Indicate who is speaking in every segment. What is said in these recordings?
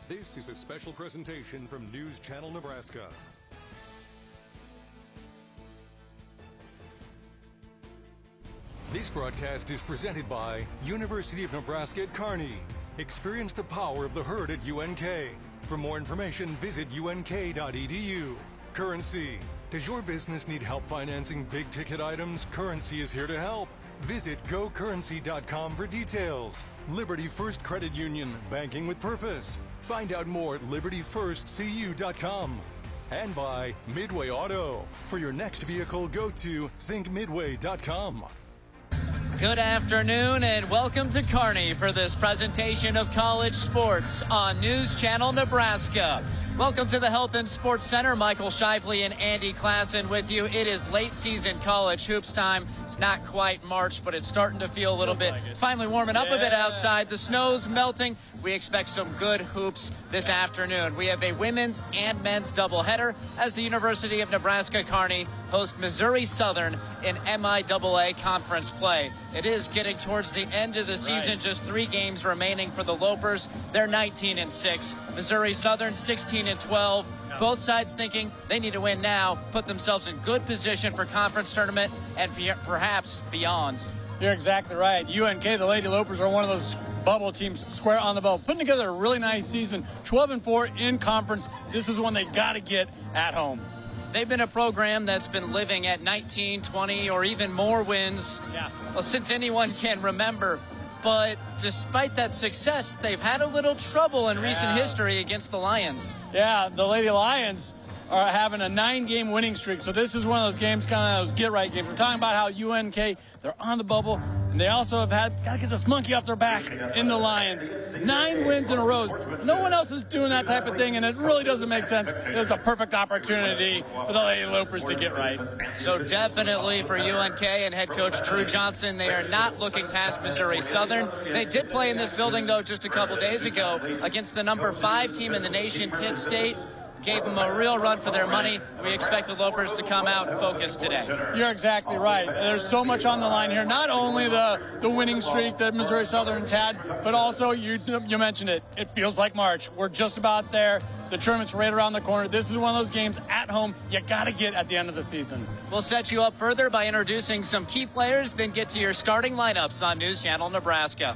Speaker 1: This is a special presentation from News Channel Nebraska. This broadcast is presented by University of Nebraska at Kearney. Experience the power of the herd at UNK. For more information, visit unk.edu. Currency. Does your business need help financing big-ticket items? Currency is here to help. Visit gocurrency.com for details. Liberty First Credit Union, banking with purpose. Find out more at libertyfirstcu.com. And by Midway Auto. For your next vehicle, go to thinkmidway.com.
Speaker 2: Good afternoon and welcome to Kearney for this presentation of college sports on News Channel Nebraska. Welcome to the Health and Sports Center. Michael Shifley and Andy Klassen with you. It is late season college hoops time. It's not quite March, but it's starting to feel a little bit, finally warming up a bit outside. The snow's melting. We expect some good hoops this afternoon. We have a women's and men's doubleheader as the University of Nebraska Kearney hosts Missouri Southern in MIAA conference play. It is getting towards the end of the season, just 3 games remaining for the Lopers. They're 19-6. Missouri Southern 16-12. Both sides thinking they need to win now, put themselves in good position for conference tournament and perhaps beyond.
Speaker 3: You're exactly right. UNK, the Lady Lopers, are one of those bubble teams square on the bubble, putting together a really nice season. 12-4 in conference. This is one they got to get at home.
Speaker 2: They've been a program that's been living at 19, 20, or even more wins since anyone can remember. But despite that success, they've had a little trouble in recent history against the Lions. Yeah, the Lady Lions are having a 9-game winning streak. So this is one of those games, kind of those get-right games. We're talking about how UNK, they're on the bubble, and they also have got to get this monkey off their back in the Lions. 9 wins in a row. No one else is doing that type of thing, and it really doesn't make sense. It's a perfect opportunity for the Lady Lopers to get right. So definitely for UNK and head coach Drew Johnson, they are not looking past Missouri Southern. They did play in this building, though, just a couple days ago against the number 5 team in the nation, Pitt State. Gave them a real run for their money. We expect the Lopers to come out focused today. You're exactly right. There's so much on the line here. Not only the winning streak that Missouri Southern's had, but also, you mentioned it, it feels like March. We're just about there. The tournament's right around the corner. This is one of those games at home you got to get at the end of the season. We'll set you up further by introducing some key players, then get to your starting lineups on News Channel Nebraska.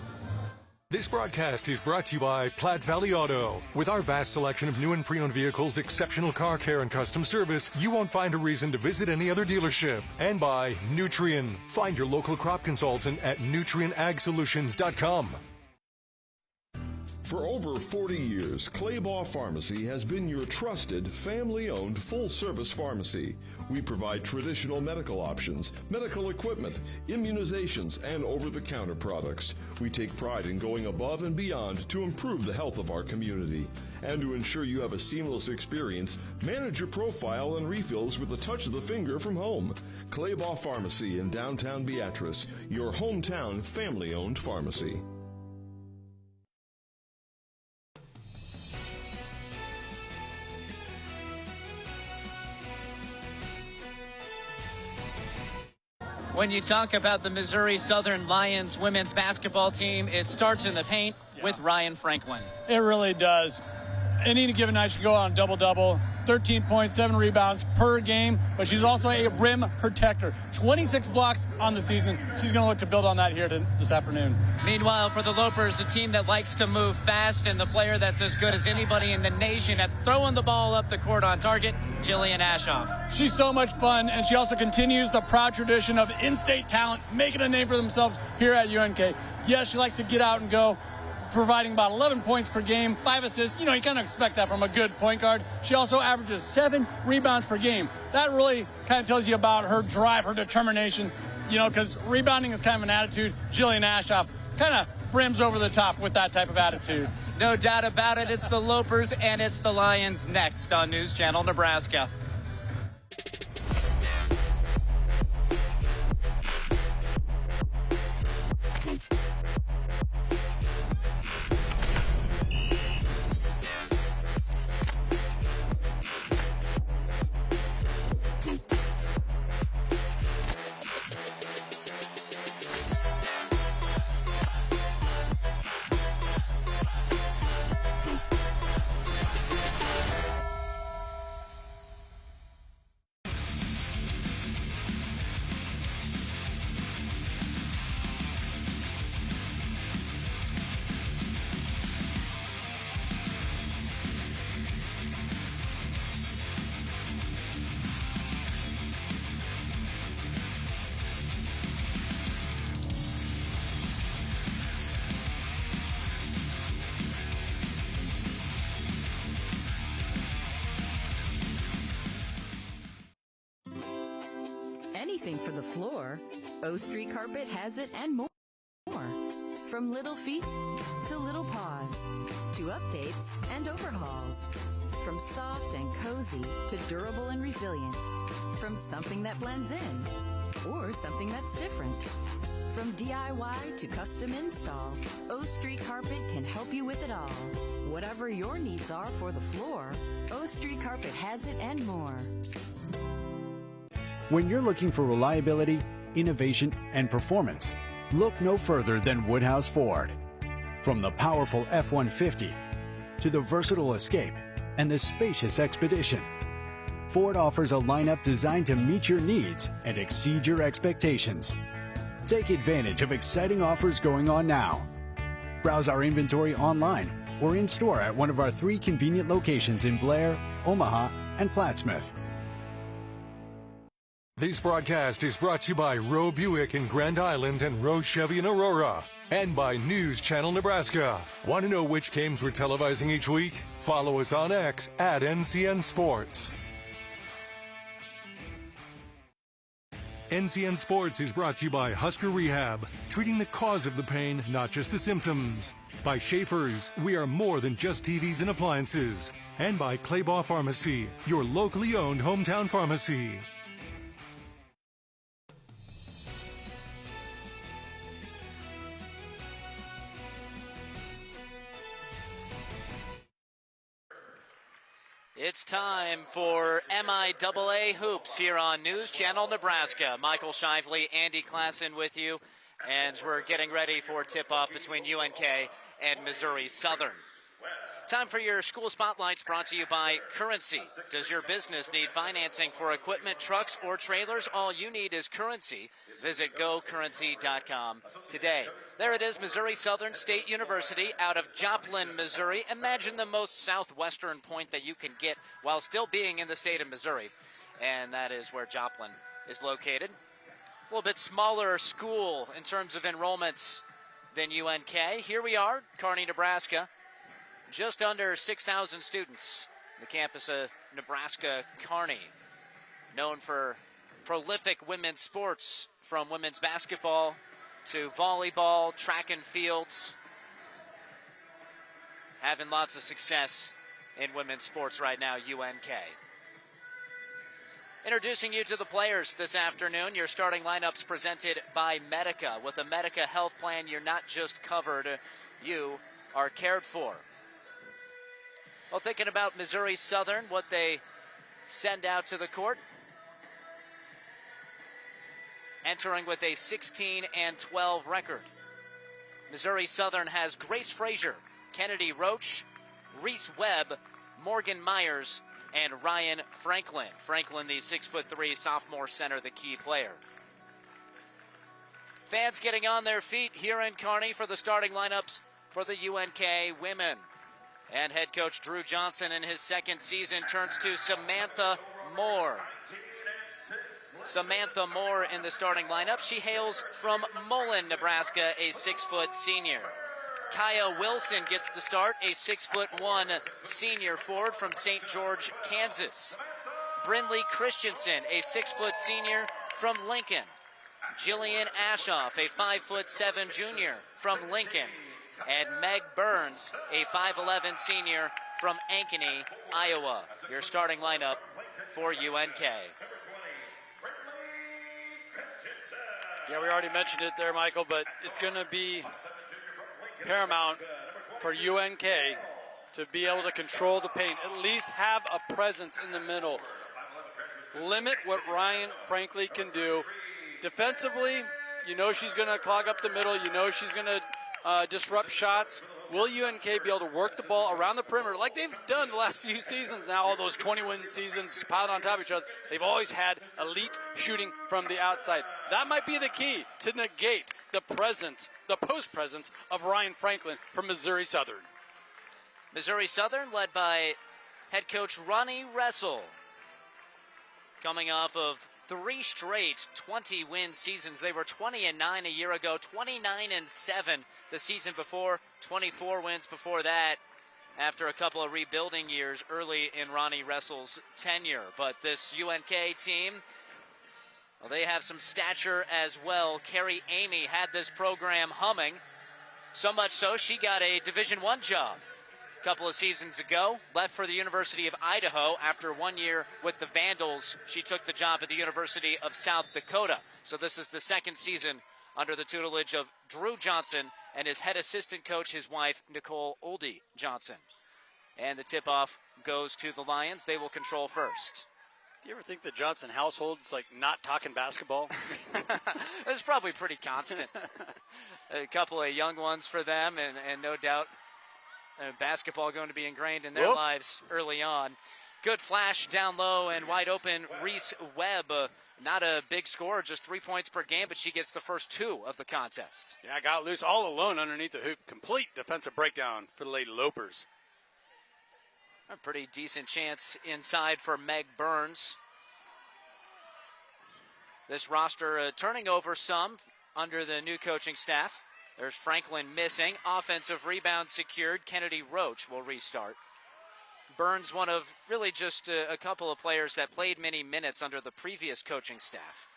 Speaker 1: This broadcast is brought to you by Platte Valley Auto. With our vast selection of new and pre-owned vehicles, exceptional car care, and custom service, you won't find a reason to visit any other dealership. And by Nutrien. Find your local crop consultant at nutrienagsolutions.com.
Speaker 4: For over 40 years, Claybaugh Pharmacy has been your trusted, family-owned, full-service pharmacy. We provide traditional medical options, medical equipment, immunizations, and over-the-counter products. We take pride in going above and beyond to improve the health of our community. And to ensure you have a seamless experience, manage your profile and refills with a touch of the finger from home. Claybaugh Pharmacy in downtown Beatrice, your hometown family-owned pharmacy.
Speaker 2: When you talk about the Missouri Southern Lions women's basketball team, it starts in the paint with Ryan Franklin.
Speaker 3: It really does. Any given night, she go on a double-double, 13 points, 7 rebounds per game, but she's also a rim protector. 26 blocks on the season. She's going to look to build on that here this afternoon.
Speaker 2: Meanwhile, for the Lopers, a team that likes to move fast, and the player that's as good as anybody in the nation at throwing the ball up the court on target, Jillian Ashoff.
Speaker 3: She's so much fun, and she also continues the proud tradition of in-state talent, making a name for themselves here at UNK. Yes, she likes to get out and go, providing about 11 points per game, 5 assists. You kind of expect that from a good point guard. She also averages 7 rebounds per game. That really kind of tells you about her drive, her determination, because rebounding is kind of an attitude. Jillian Ashoff kind of brims over the top with that type of attitude.
Speaker 2: No doubt about it. It's the Lopers and it's the Lions next on News Channel Nebraska.
Speaker 5: everything for the floor, O Street Carpet has it and more. From little feet to little paws, to updates and overhauls. From soft and cozy to durable and resilient. From something that blends in or something that's different. From DIY to custom install, O Street Carpet can help you with it all. Whatever your needs are for the floor, O Street Carpet has it and more.
Speaker 6: When you're looking for reliability, innovation, and performance, look no further than Woodhouse Ford. From the powerful F-150 to the versatile Escape and the spacious Expedition, Ford offers a lineup designed to meet your needs and exceed your expectations. Take advantage of exciting offers going on now. Browse our inventory online or in store at one of our 3 convenient locations in Blair, Omaha, and Plattsmouth.
Speaker 1: This broadcast is brought to you by Roe Buick in Grand Island and Roe Chevy in Aurora. And by News Channel Nebraska. Want to know which games we're televising each week? Follow us on X at NCN Sports. NCN Sports is brought to you by Husker Rehab, treating the cause of the pain, not just the symptoms. By Schaefer's, we are more than just TVs and appliances. And by Claybaugh Pharmacy, your locally owned hometown pharmacy.
Speaker 2: It's time for MIAA Hoops here on News Channel Nebraska. Michael Shively, Andy Klassen with you, and we're getting ready for tip-off between UNK and Missouri Southern. Time for your school spotlights, brought to you by Currency. Does your business need financing for equipment, trucks, or trailers? All you need is Currency. Visit gocurrency.com today. There it is, Missouri Southern State University out of Joplin, Missouri. Imagine the most southwestern point that you can get while still being in the state of Missouri. And that is where Joplin is located. A little bit smaller school in terms of enrollments than UNK. Here we are, Kearney, Nebraska. Just under 6,000 students. The campus of Nebraska Kearney, known for prolific women's sports, from women's basketball to volleyball, track and field. Having lots of success in women's sports right now, UNK. Introducing you to the players this afternoon. Your starting lineups presented by Medica. With a Medica health plan, you're not just covered, you are cared for. Well, thinking about Missouri Southern, what they send out to the court. Entering with a 16-12 record. Missouri Southern has Grace Frazier, Kennedy Roach, Reese Webb, Morgan Myers, and Ryan Franklin. Franklin, the 6'3" sophomore center, the key player. Fans getting on their feet here in Kearney for the starting lineups for the UNK women. And head coach Drew Johnson in his second season turns to Samantha Moore. Samantha Moore in the starting lineup. She hails from Mullen, Nebraska, a 6-foot senior. Kaya Wilson gets the start, a 6'1" senior forward from St. George, Kansas. Brindley Christensen, a 6-foot senior from Lincoln. Jillian Ashoff, a 5'7" junior from Lincoln. And Meg Burns, a 5'11" senior from Ankeny, Iowa. Your starting lineup for UNK.
Speaker 3: Yeah, we already mentioned it there, Michael, but it's going to be paramount for UNK to be able to control the paint, at least have a presence in the middle. Limit what Ryan Franklin can do. Defensively, you know she's going to clog up the middle. You know she's going to disrupt shots. Will UNK be able to work the ball around the perimeter like they've done the last few seasons now, all those 20-win seasons piled on top of each other? They've always had elite shooting from the outside. That might be the key to negate the presence, the post presence of Ryan Franklin from Missouri Southern.
Speaker 2: Missouri Southern led by head coach Ronnie Ressel, coming off of 3 straight 20-win seasons. They were 20-9 a year ago, 29-7 the season before, 24 wins before that, after a couple of rebuilding years early in Ronnie Ressel's tenure. But this UNK team, Well, they have some stature as well. Carrie Amy had this program humming, so much so she got a Division I job a couple of seasons ago. Left for the University of Idaho after 1 year with the Vandals. She took the job at the University of South Dakota. So this is the second season under the tutelage of Drew Johnson and his head assistant coach, his wife, Nicole Oldie Johnson. And the tip-off goes to the Lions. They will control first.
Speaker 7: Do you ever think the Johnson household's like not talking basketball?
Speaker 2: It's probably pretty constant. A couple of young ones for them, and no doubt basketball going to be ingrained in their lives early on. Good flash down low and wide open. Reese Webb, not a big score, just 3 points per game, but she gets the first two of the contest.
Speaker 7: Yeah, got loose all alone underneath the hoop. Complete defensive breakdown for the Lady Lopers.
Speaker 2: A pretty decent chance inside for Meg Burns. This roster turning over some under the new coaching staff. There's Franklin missing. Offensive rebound secured. Kennedy Roach will restart. Burns, one of really just a couple of players that played many minutes under the previous coaching staff.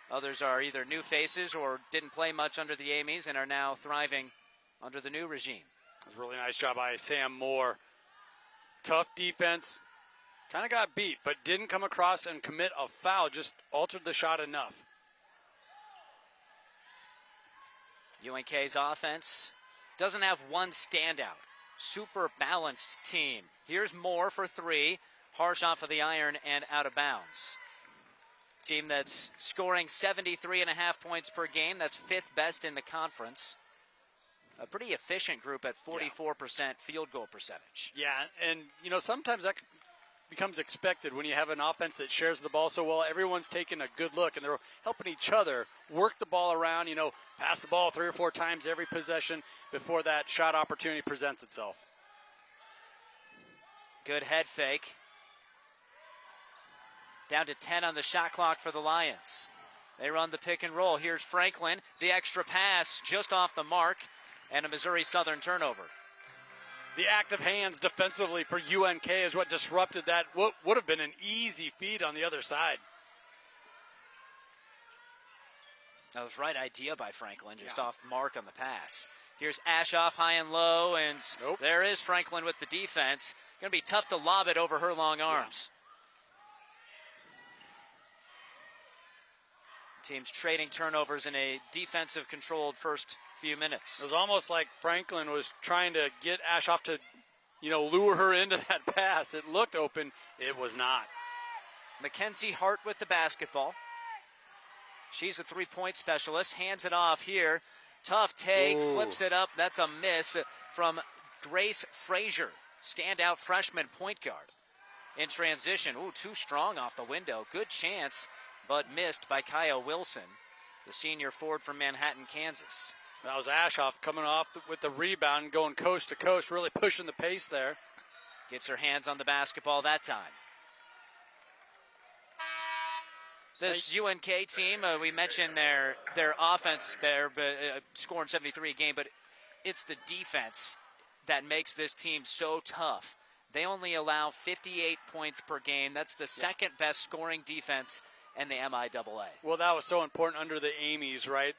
Speaker 2: Others are either new faces or didn't play much under the Amy's and are now thriving under the new regime.
Speaker 7: It was a really nice job by Sam Moore. Tough defense. Kind of got beat, but didn't come across and commit a foul. Just altered the shot enough.
Speaker 2: UNK's offense doesn't have one standout. Super balanced team. Here's Moore for three. Harsh off of the iron and out of bounds. Team that's scoring 73.5 points per game. That's fifth best in the conference. A pretty efficient group at 44% field goal percentage.
Speaker 7: Yeah, and, sometimes that becomes expected when you have an offense that shares the ball so well. Everyone's taking a good look, and they're helping each other work the ball around, pass the ball 3 or 4 times every possession before that shot opportunity presents itself.
Speaker 2: Good head fake. Down to 10 on the shot clock for the Lions. They run the pick and roll. Here's Franklin. The extra pass just off the mark, and a Missouri Southern turnover.
Speaker 7: The active hands defensively for UNK is what disrupted that. What would have been an easy feed on the other side.
Speaker 2: That was right idea by Franklin, just off the mark on the pass. Here's Ashoff high and low, and there is Franklin with the defense. Going to be tough to lob it over her long arms. Teams trading turnovers in a defensive-controlled first few minutes.
Speaker 7: It was almost like Franklin was trying to get Ashoff to, lure her into that pass. It looked open. It was not.
Speaker 2: Mackenzie Hart with the basketball. She's a three-point specialist. Hands it off here. Tough take. Ooh. Flips it up. That's a miss from Grace Frazier, standout freshman point guard. In transition. Ooh, too strong off the window. Good chance, but missed by Kaya Wilson, the senior forward from Manhattan, Kansas.
Speaker 7: That was Ashoff coming off with the rebound, going coast to coast, really pushing the pace there.
Speaker 2: Gets her hands on the basketball that time. This UNK team, we mentioned their offense there, but scoring 73 a game, but it's the defense that makes this team so tough. They only allow 58 points per game. That's the second best scoring defense in the MIAA.
Speaker 7: Well, that was so important under the Amy's, right,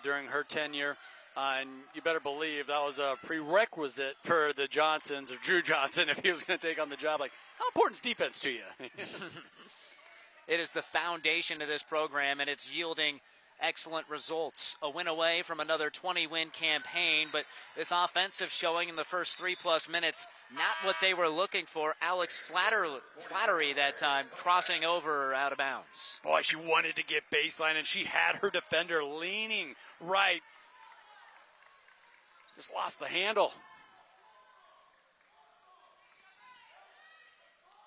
Speaker 7: during her tenure. And you better believe that was a prerequisite for the Johnsons, or Drew Johnson, if he was going to take on the job. Like, how important is defense to you?
Speaker 2: It is the foundation of this program, and it's yielding excellent results. A win away from another 20-win campaign, but this offensive showing in the first 3+ minutes, not what they were looking for. Alex Flattery that time, crossing over out of bounds.
Speaker 7: Boy, she wanted to get baseline, and she had her defender leaning right. Just lost the handle.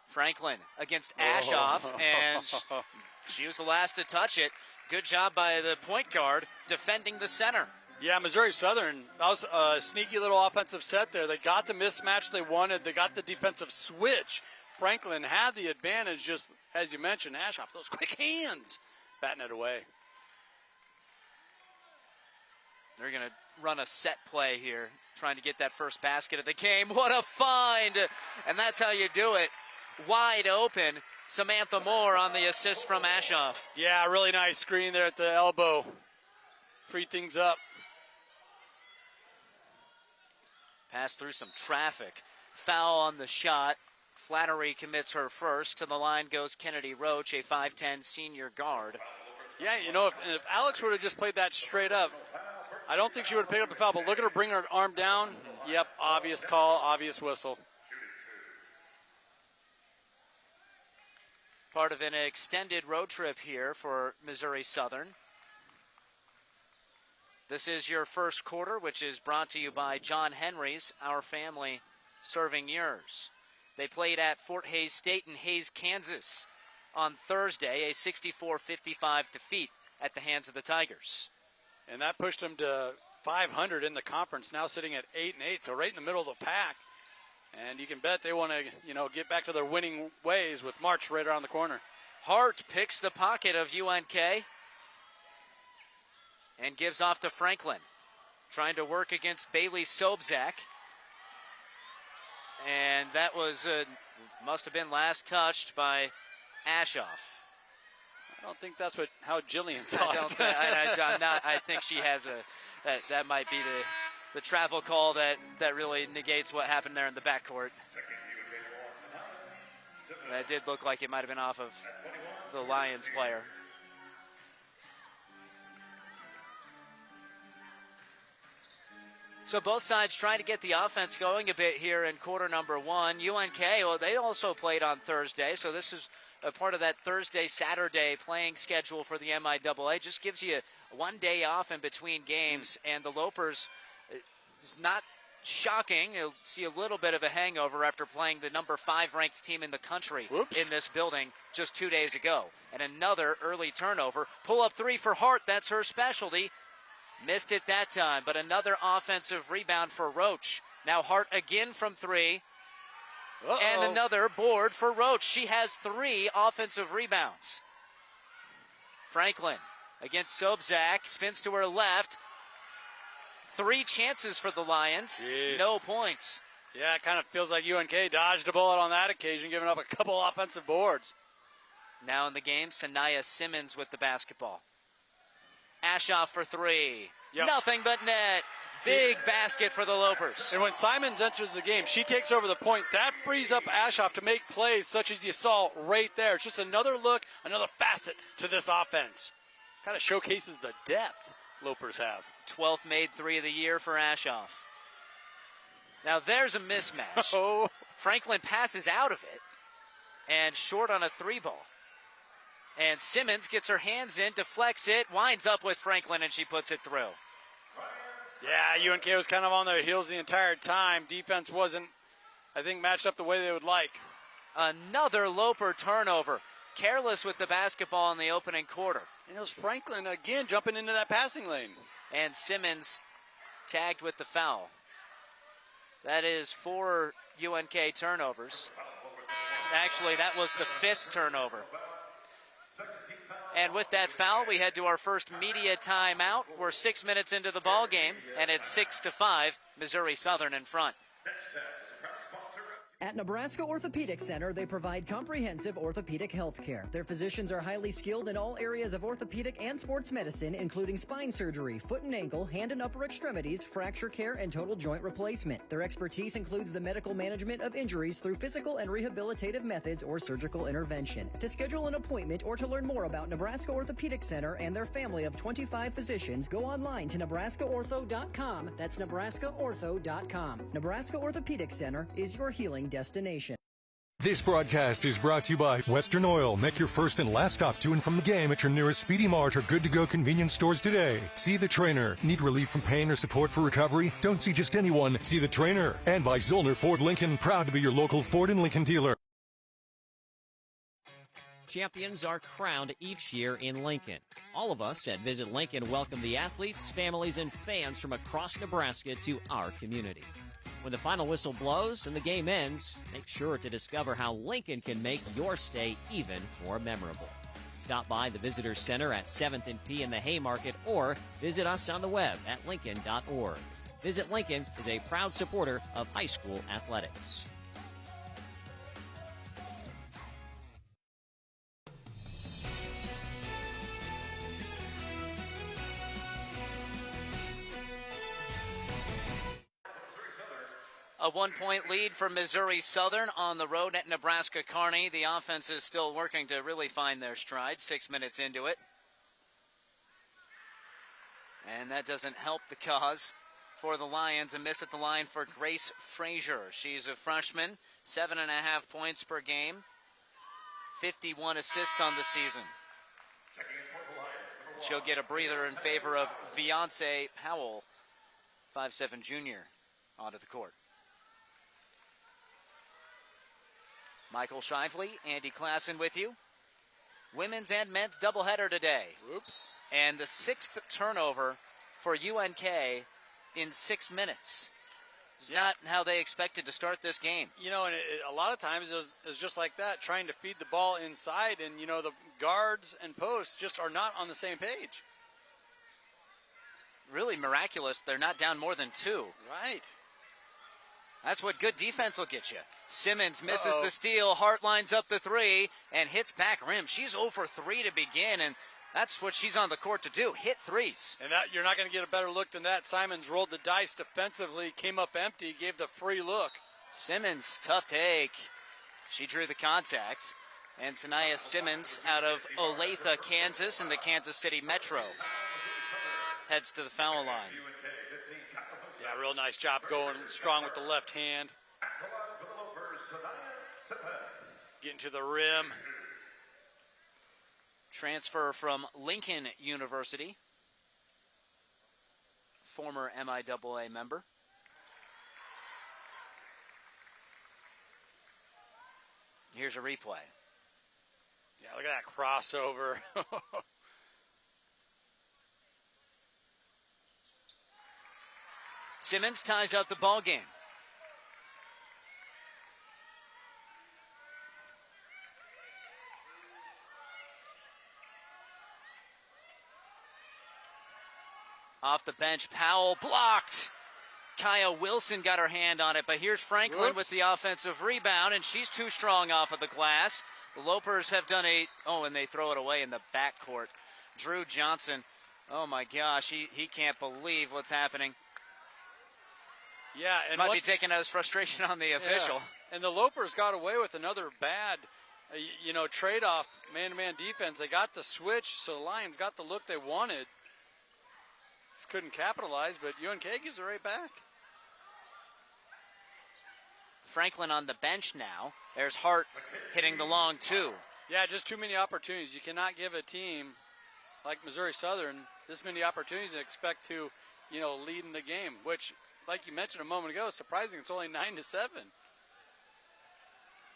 Speaker 2: Franklin against Ashoff, and she was the last to touch it. Good job by the point guard defending the center.
Speaker 7: Yeah, Missouri Southern, that was a sneaky little offensive set there. They got the mismatch they wanted. They got the defensive switch. Franklin had the advantage, just as you mentioned, Ashoff, those quick hands, batting it away.
Speaker 2: They're going to run a set play here, trying to get that first basket of the game. What a find! And that's how you do it. Wide open. Samantha Moore on the assist from Ashoff.
Speaker 7: Yeah, really nice screen there at the elbow. Freed things up.
Speaker 2: Passed through some traffic. Foul on the shot. Flattery commits her first. To the line goes Kennedy Roach, a 5'10 senior guard.
Speaker 7: Yeah, you know, if Alex would have just played that straight up, I don't think she would have picked up the foul, but look at her bring her arm down. Yep, obvious call, obvious whistle.
Speaker 2: Part of an extended road trip here for Missouri Southern. This is your first quarter, which is brought to you by John Henry's, our family serving yours. They played at Fort Hays State in Hays, Kansas on Thursday, a 64-55 defeat at the hands of the Tigers.
Speaker 7: And that pushed them to 500 in the conference, now sitting at 8-8, so right in the middle of the pack. And you can bet they want to, get back to their winning ways with March right around the corner.
Speaker 2: Hart picks the pocket of UNK and gives off to Franklin. Trying to work against Bailey Sobzak. And that was, must have been last touched by Ashoff.
Speaker 7: I don't think that's how Jillian saw it.
Speaker 2: I think she has that might be the travel call that really negates what happened there in the backcourt. That did look like it might have been off of the Lions player. So both sides trying to get the offense going a bit here in quarter number one. UNK, well, they also played on Thursday, so this is a part of that Thursday-Saturday playing schedule for the MIAA. Just gives you one day off in between games, and the Lopers, it's not shocking. You'll see a little bit of a hangover after playing the number 5 ranked team in the country in this building just 2 days ago. And another early turnover. Pull-up three for Hart, that's her specialty. Missed it that time, but another offensive rebound for Roach. Now Hart again from three. And another board for Roach. She has 3 offensive rebounds. Franklin against Sobzak, spins to her left. 3 chances for the Lions.
Speaker 7: Jeez.
Speaker 2: No points.
Speaker 7: Yeah, it kind of feels like UNK dodged a bullet on that occasion, giving up a couple offensive boards.
Speaker 2: Now in the game, Sanaya Simmons with the basketball. Ashoff for 3.
Speaker 7: Yep.
Speaker 2: Nothing but net. Big basket for the Lopers.
Speaker 7: And when Simons enters the game, she takes over the point. That frees up Ashoff to make plays such as you saw right there. It's just another look, another facet to this offense. Kind of showcases the depth Lopers have.
Speaker 2: 12th made 3 of the year for Ashoff. Now there's a mismatch.
Speaker 7: Oh.
Speaker 2: Franklin passes out of it and short on a 3-ball. And Simmons gets her hands in, deflects it, winds up with Franklin, and she puts it through.
Speaker 7: Yeah, UNK was kind of on their heels the entire time. Defense wasn't, I think, matched up the way they would like.
Speaker 2: Another Loper turnover. Careless with the basketball in the opening quarter.
Speaker 7: And it was Franklin again jumping into that passing lane.
Speaker 2: And Simmons tagged with the foul. That is 4 UNK turnovers. Actually, that was the 5th turnover. And with that foul, we head to our first media timeout. We're 6 minutes into the ball game, and it's 6-5, Missouri Southern in front.
Speaker 8: At Nebraska Orthopedic Center, they provide comprehensive orthopedic health care. Their physicians are highly skilled in all areas of orthopedic and sports medicine, including spine surgery, foot and ankle, hand and upper extremities, fracture care, and total joint replacement. Their expertise includes the medical management of injuries through physical and rehabilitative methods or surgical intervention. To schedule an appointment or to learn more about Nebraska Orthopedic Center and their family of 25 physicians, go online to nebraskaortho.com. That's nebraskaortho.com. Nebraska Orthopedic Center is your healing destination.
Speaker 1: This broadcast is brought to you by Western Oil. Make your first and last stop to and from the game at your nearest Speedy Mart or good-to-go convenience stores today. See the trainer. Need relief from pain or support for recovery? Don't see just anyone. See the trainer. And by Zollner Ford Lincoln. Proud to be your local Ford and Lincoln dealer.
Speaker 9: Champions are crowned each year in Lincoln. All of us at Visit Lincoln welcome the athletes, families, and fans from across Nebraska to our community. When the final whistle blows and the game ends, make sure to discover how Lincoln can make your stay even more memorable. Stop by the Visitor Center at 7th and P in the Haymarket or visit us on the web at lincoln.org. Visit Lincoln is a proud supporter of high school athletics.
Speaker 2: A 1-point lead for Missouri Southern on the road at Nebraska Kearney. The offense is still working to really find their stride, 6 minutes into it. And that doesn't help the cause for the Lions. A miss at the line for Grace Frazier. She's a freshman, 7.5 points per game, 51 assists on the season. She'll get a breather in favor of Beyonce Powell, 5'7" junior, onto the court. Michael Shively, Andy Klassen with you. Women's and men's doubleheader today.
Speaker 7: Oops.
Speaker 2: And the 6th turnover for UNK in 6 minutes. It's not how they expected to start this game.
Speaker 7: You know, and a lot of times it was just like that, trying to feed the ball inside, and, you know, the guards and posts just are not on the same page.
Speaker 2: Really miraculous. They're not down more than 2.
Speaker 7: Right.
Speaker 2: That's what good defense will get you. Simmons misses the steal. Hart lines up the 3 and hits back rim. She's 0 for 3 to begin, and that's what she's on the court to do, hit threes.
Speaker 7: And that you're not going to get a better look than that. Simons rolled the dice defensively, came up empty, gave the free look.
Speaker 2: Simmons, tough take. She drew the contact. And Sanaya Simmons out of Olathe, Kansas, in the Kansas City Metro, heads to the foul line.
Speaker 7: Yeah, real nice job going strong with the left hand. Getting to the rim.
Speaker 2: Transfer from Lincoln University. Former MIAA member. Here's a replay.
Speaker 7: Yeah, look at that crossover.
Speaker 2: Simmons ties up the ball game. Off the bench, Powell blocked. Kaya Wilson got her hand on it, but here's Franklin with the offensive rebound, and she's too strong off of the glass. The Lopers have done and they throw it away in the backcourt. Drew Johnson, oh my gosh, he can't believe what's happening.
Speaker 7: Yeah, and
Speaker 2: might be taking out his frustration on the official.
Speaker 7: And the Lopers got away with another bad, trade-off man-to-man defense. They got the switch, so the Lions got the look they wanted. Just couldn't capitalize, but UNK gives it right back.
Speaker 2: Franklin on the bench now. There's Hart hitting the long 2.
Speaker 7: Yeah, just too many opportunities. You cannot give a team like Missouri Southern this many opportunities and expect to lead in the game, which, like you mentioned a moment ago, is surprising. It's only 9-7.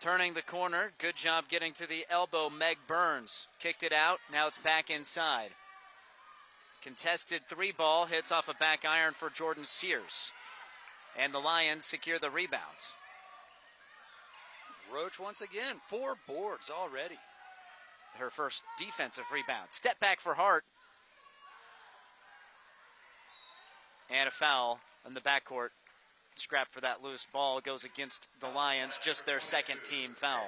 Speaker 2: Turning the corner. Good job getting to the elbow. Meg Burns kicked it out. Now it's back inside. Contested 3 ball. Hits off a back iron for Jordan Sears. And the Lions secure the rebound.
Speaker 7: Roach once again. 4 boards already.
Speaker 2: Her first defensive rebound. Step back for Hart. And a foul in the backcourt. Scrap for that loose ball goes against the Lions, just their second team foul.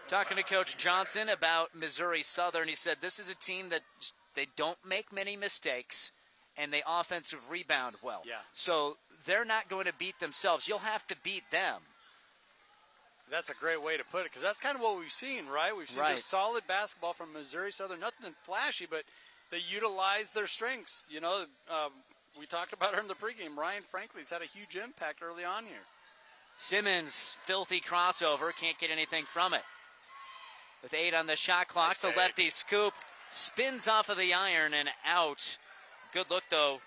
Speaker 2: Talking to Coach Johnson about Missouri Southern, he said this is a team that they don't make many mistakes and they offensive rebound well.
Speaker 7: Yeah.
Speaker 2: So they're not going to beat themselves. You'll have to beat them.
Speaker 7: That's a great way to put it, because that's kind of what we've seen, right? We've seen just solid basketball from Missouri Southern. Nothing flashy, but they utilize their strengths. We talked about her in the pregame. Ryan Franklin's had a huge impact early on here.
Speaker 2: Simmons, filthy crossover, can't get anything from it. With 8 on the shot clock,
Speaker 7: Nice
Speaker 2: the
Speaker 7: take.
Speaker 2: lefty scoop spins off of the iron and out. Good look, though,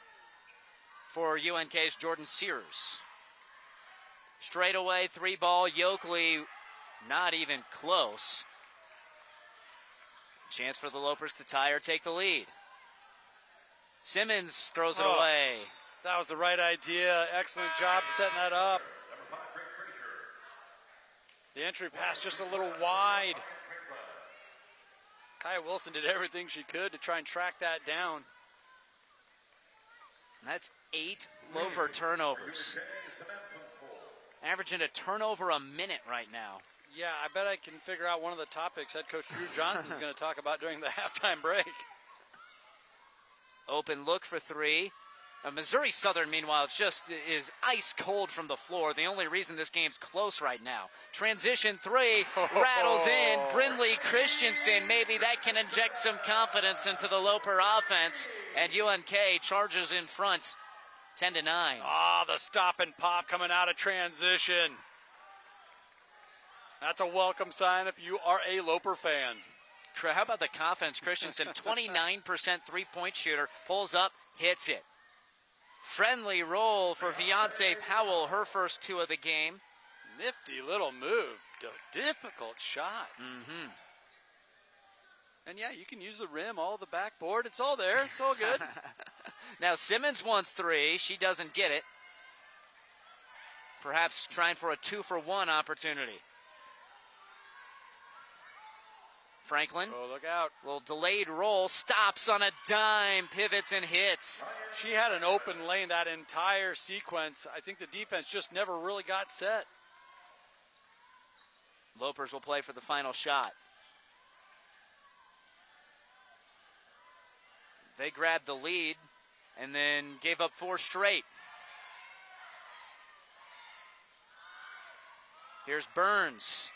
Speaker 2: for UNK's Jordan Sears. Straight away, 3 ball, Yoakley not even close. Chance for the Lopers to tie or take the lead. Simmons throws it away.
Speaker 7: That was the right idea. Excellent job setting that up. The entry pass just a little wide. Kaya Wilson did everything she could to try and track that down.
Speaker 2: That's 8 Loper turnovers. Averaging a turnover a minute right now.
Speaker 7: Yeah, I bet I can figure out one of the topics head coach Drew Johnson is going to talk about during the halftime break.
Speaker 2: Open look for 3. Missouri Southern, meanwhile, just is ice cold from the floor. The only reason this game's close right now. Transition three rattles in. Brindley Christensen, maybe that can inject some confidence into the Loper offense. And UNK charges in front, 10-9.
Speaker 7: Ah, the stop and pop coming out of transition. That's a welcome sign if you are a Loper fan.
Speaker 2: How about the confidence? Christensen, 29% three-point shooter, pulls up, hits it. Friendly roll for Fiance Powell, her first two of the game.
Speaker 7: Nifty little move. Difficult shot.
Speaker 2: Mm-hmm.
Speaker 7: And yeah, you can use the rim, all the backboard. It's all there. It's all good.
Speaker 2: Now Simmons wants three. She doesn't get it. Perhaps trying for a 2-for-1 opportunity. Franklin.
Speaker 7: Oh, look out.
Speaker 2: Little delayed roll, stops on a dime, pivots and hits.
Speaker 7: She had an open lane that entire sequence. I think the defense just never really got set.
Speaker 2: Lopers will play for the final shot. They grabbed the lead and then gave up 4 straight. Here's Burns.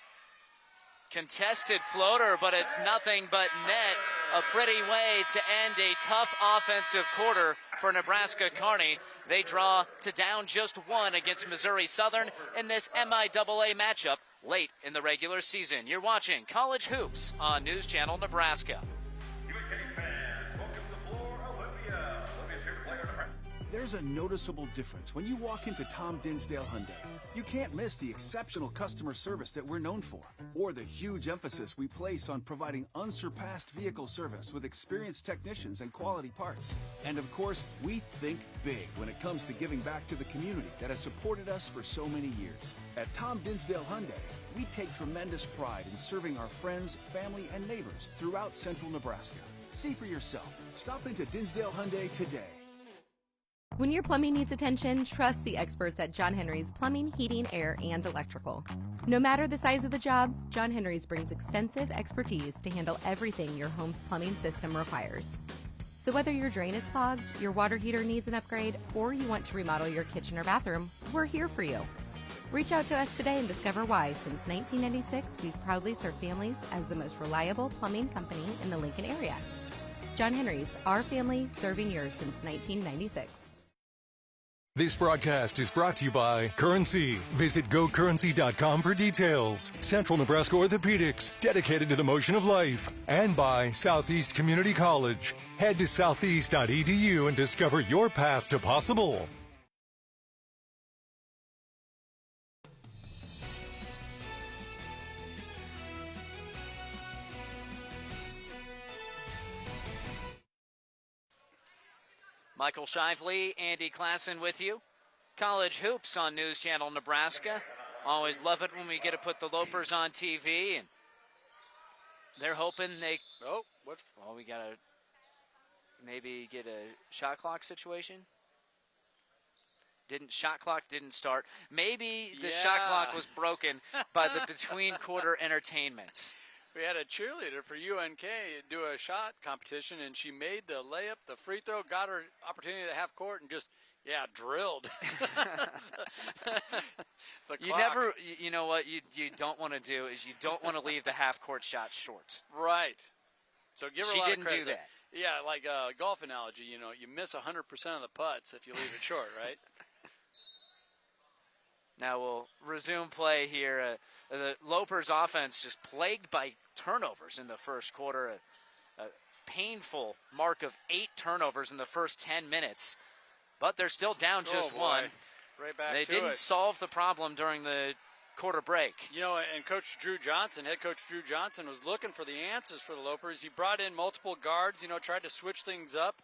Speaker 2: Contested floater, but it's nothing but net. A pretty way to end a tough offensive quarter for Nebraska Kearney. They draw to down just 1 against Missouri Southern in this MIAA matchup late in the regular season. You're watching College Hoops on News Channel Nebraska.
Speaker 10: There's a noticeable difference when you walk into Tom Dinsdale Hyundai. You can't miss the exceptional customer service that we're known for, or the huge emphasis we place on providing unsurpassed vehicle service with experienced technicians and quality parts. And of course, we think big when it comes to giving back to the community that has supported us for so many years. At Tom Dinsdale Hyundai, we take tremendous pride in serving our friends, family, and neighbors throughout central Nebraska. See for yourself. Stop into Dinsdale Hyundai today.
Speaker 11: When your plumbing needs attention, trust the experts at John Henry's Plumbing, Heating, Air, and Electrical. No matter the size of the job, John Henry's brings extensive expertise to handle everything your home's plumbing system requires. So whether your drain is clogged, your water heater needs an upgrade, or you want to remodel your kitchen or bathroom, we're here for you. Reach out to us today and discover why, since 1996, we've proudly served families as the most reliable plumbing company in the Lincoln area. John Henry's, our family serving yours since 1996.
Speaker 1: This broadcast is brought to you by Currency. Visit gocurrency.com for details. Central Nebraska Orthopedics, dedicated to the motion of life. And by Southeast Community College. Head to southeast.edu and discover your path to possible.
Speaker 2: Michael Shively, Andy Klassen with you. College Hoops on News Channel Nebraska. Always love it when we get to put the Lopers on TV, and they're hoping they...
Speaker 7: Oh, what?
Speaker 2: Well, we got to maybe get a shot clock situation. Shot clock didn't start. Maybe the shot clock was broken by the between quarter entertainments.
Speaker 7: We had a cheerleader for UNK do a shot competition, and she made the layup, the free throw, got her opportunity to half court, and just, drilled.
Speaker 2: You know what you don't want to do is you don't want to leave the half court shot short.
Speaker 7: Right. So give her a lot of credit.
Speaker 2: She didn't do that.
Speaker 7: Yeah, like a golf analogy, you miss 100% of the putts if you leave it short, right?
Speaker 2: Now we'll resume play here. The Lopers offense just plagued by turnovers in the first quarter. A painful mark of 8 turnovers in the first 10 minutes. But they're still down just 1.
Speaker 7: Right back
Speaker 2: They
Speaker 7: to
Speaker 2: didn't solve the problem during the quarter break.
Speaker 7: And Coach Drew Johnson, head coach Drew Johnson, was looking for the answers for the Lopers. He brought in multiple guards, tried to switch things up.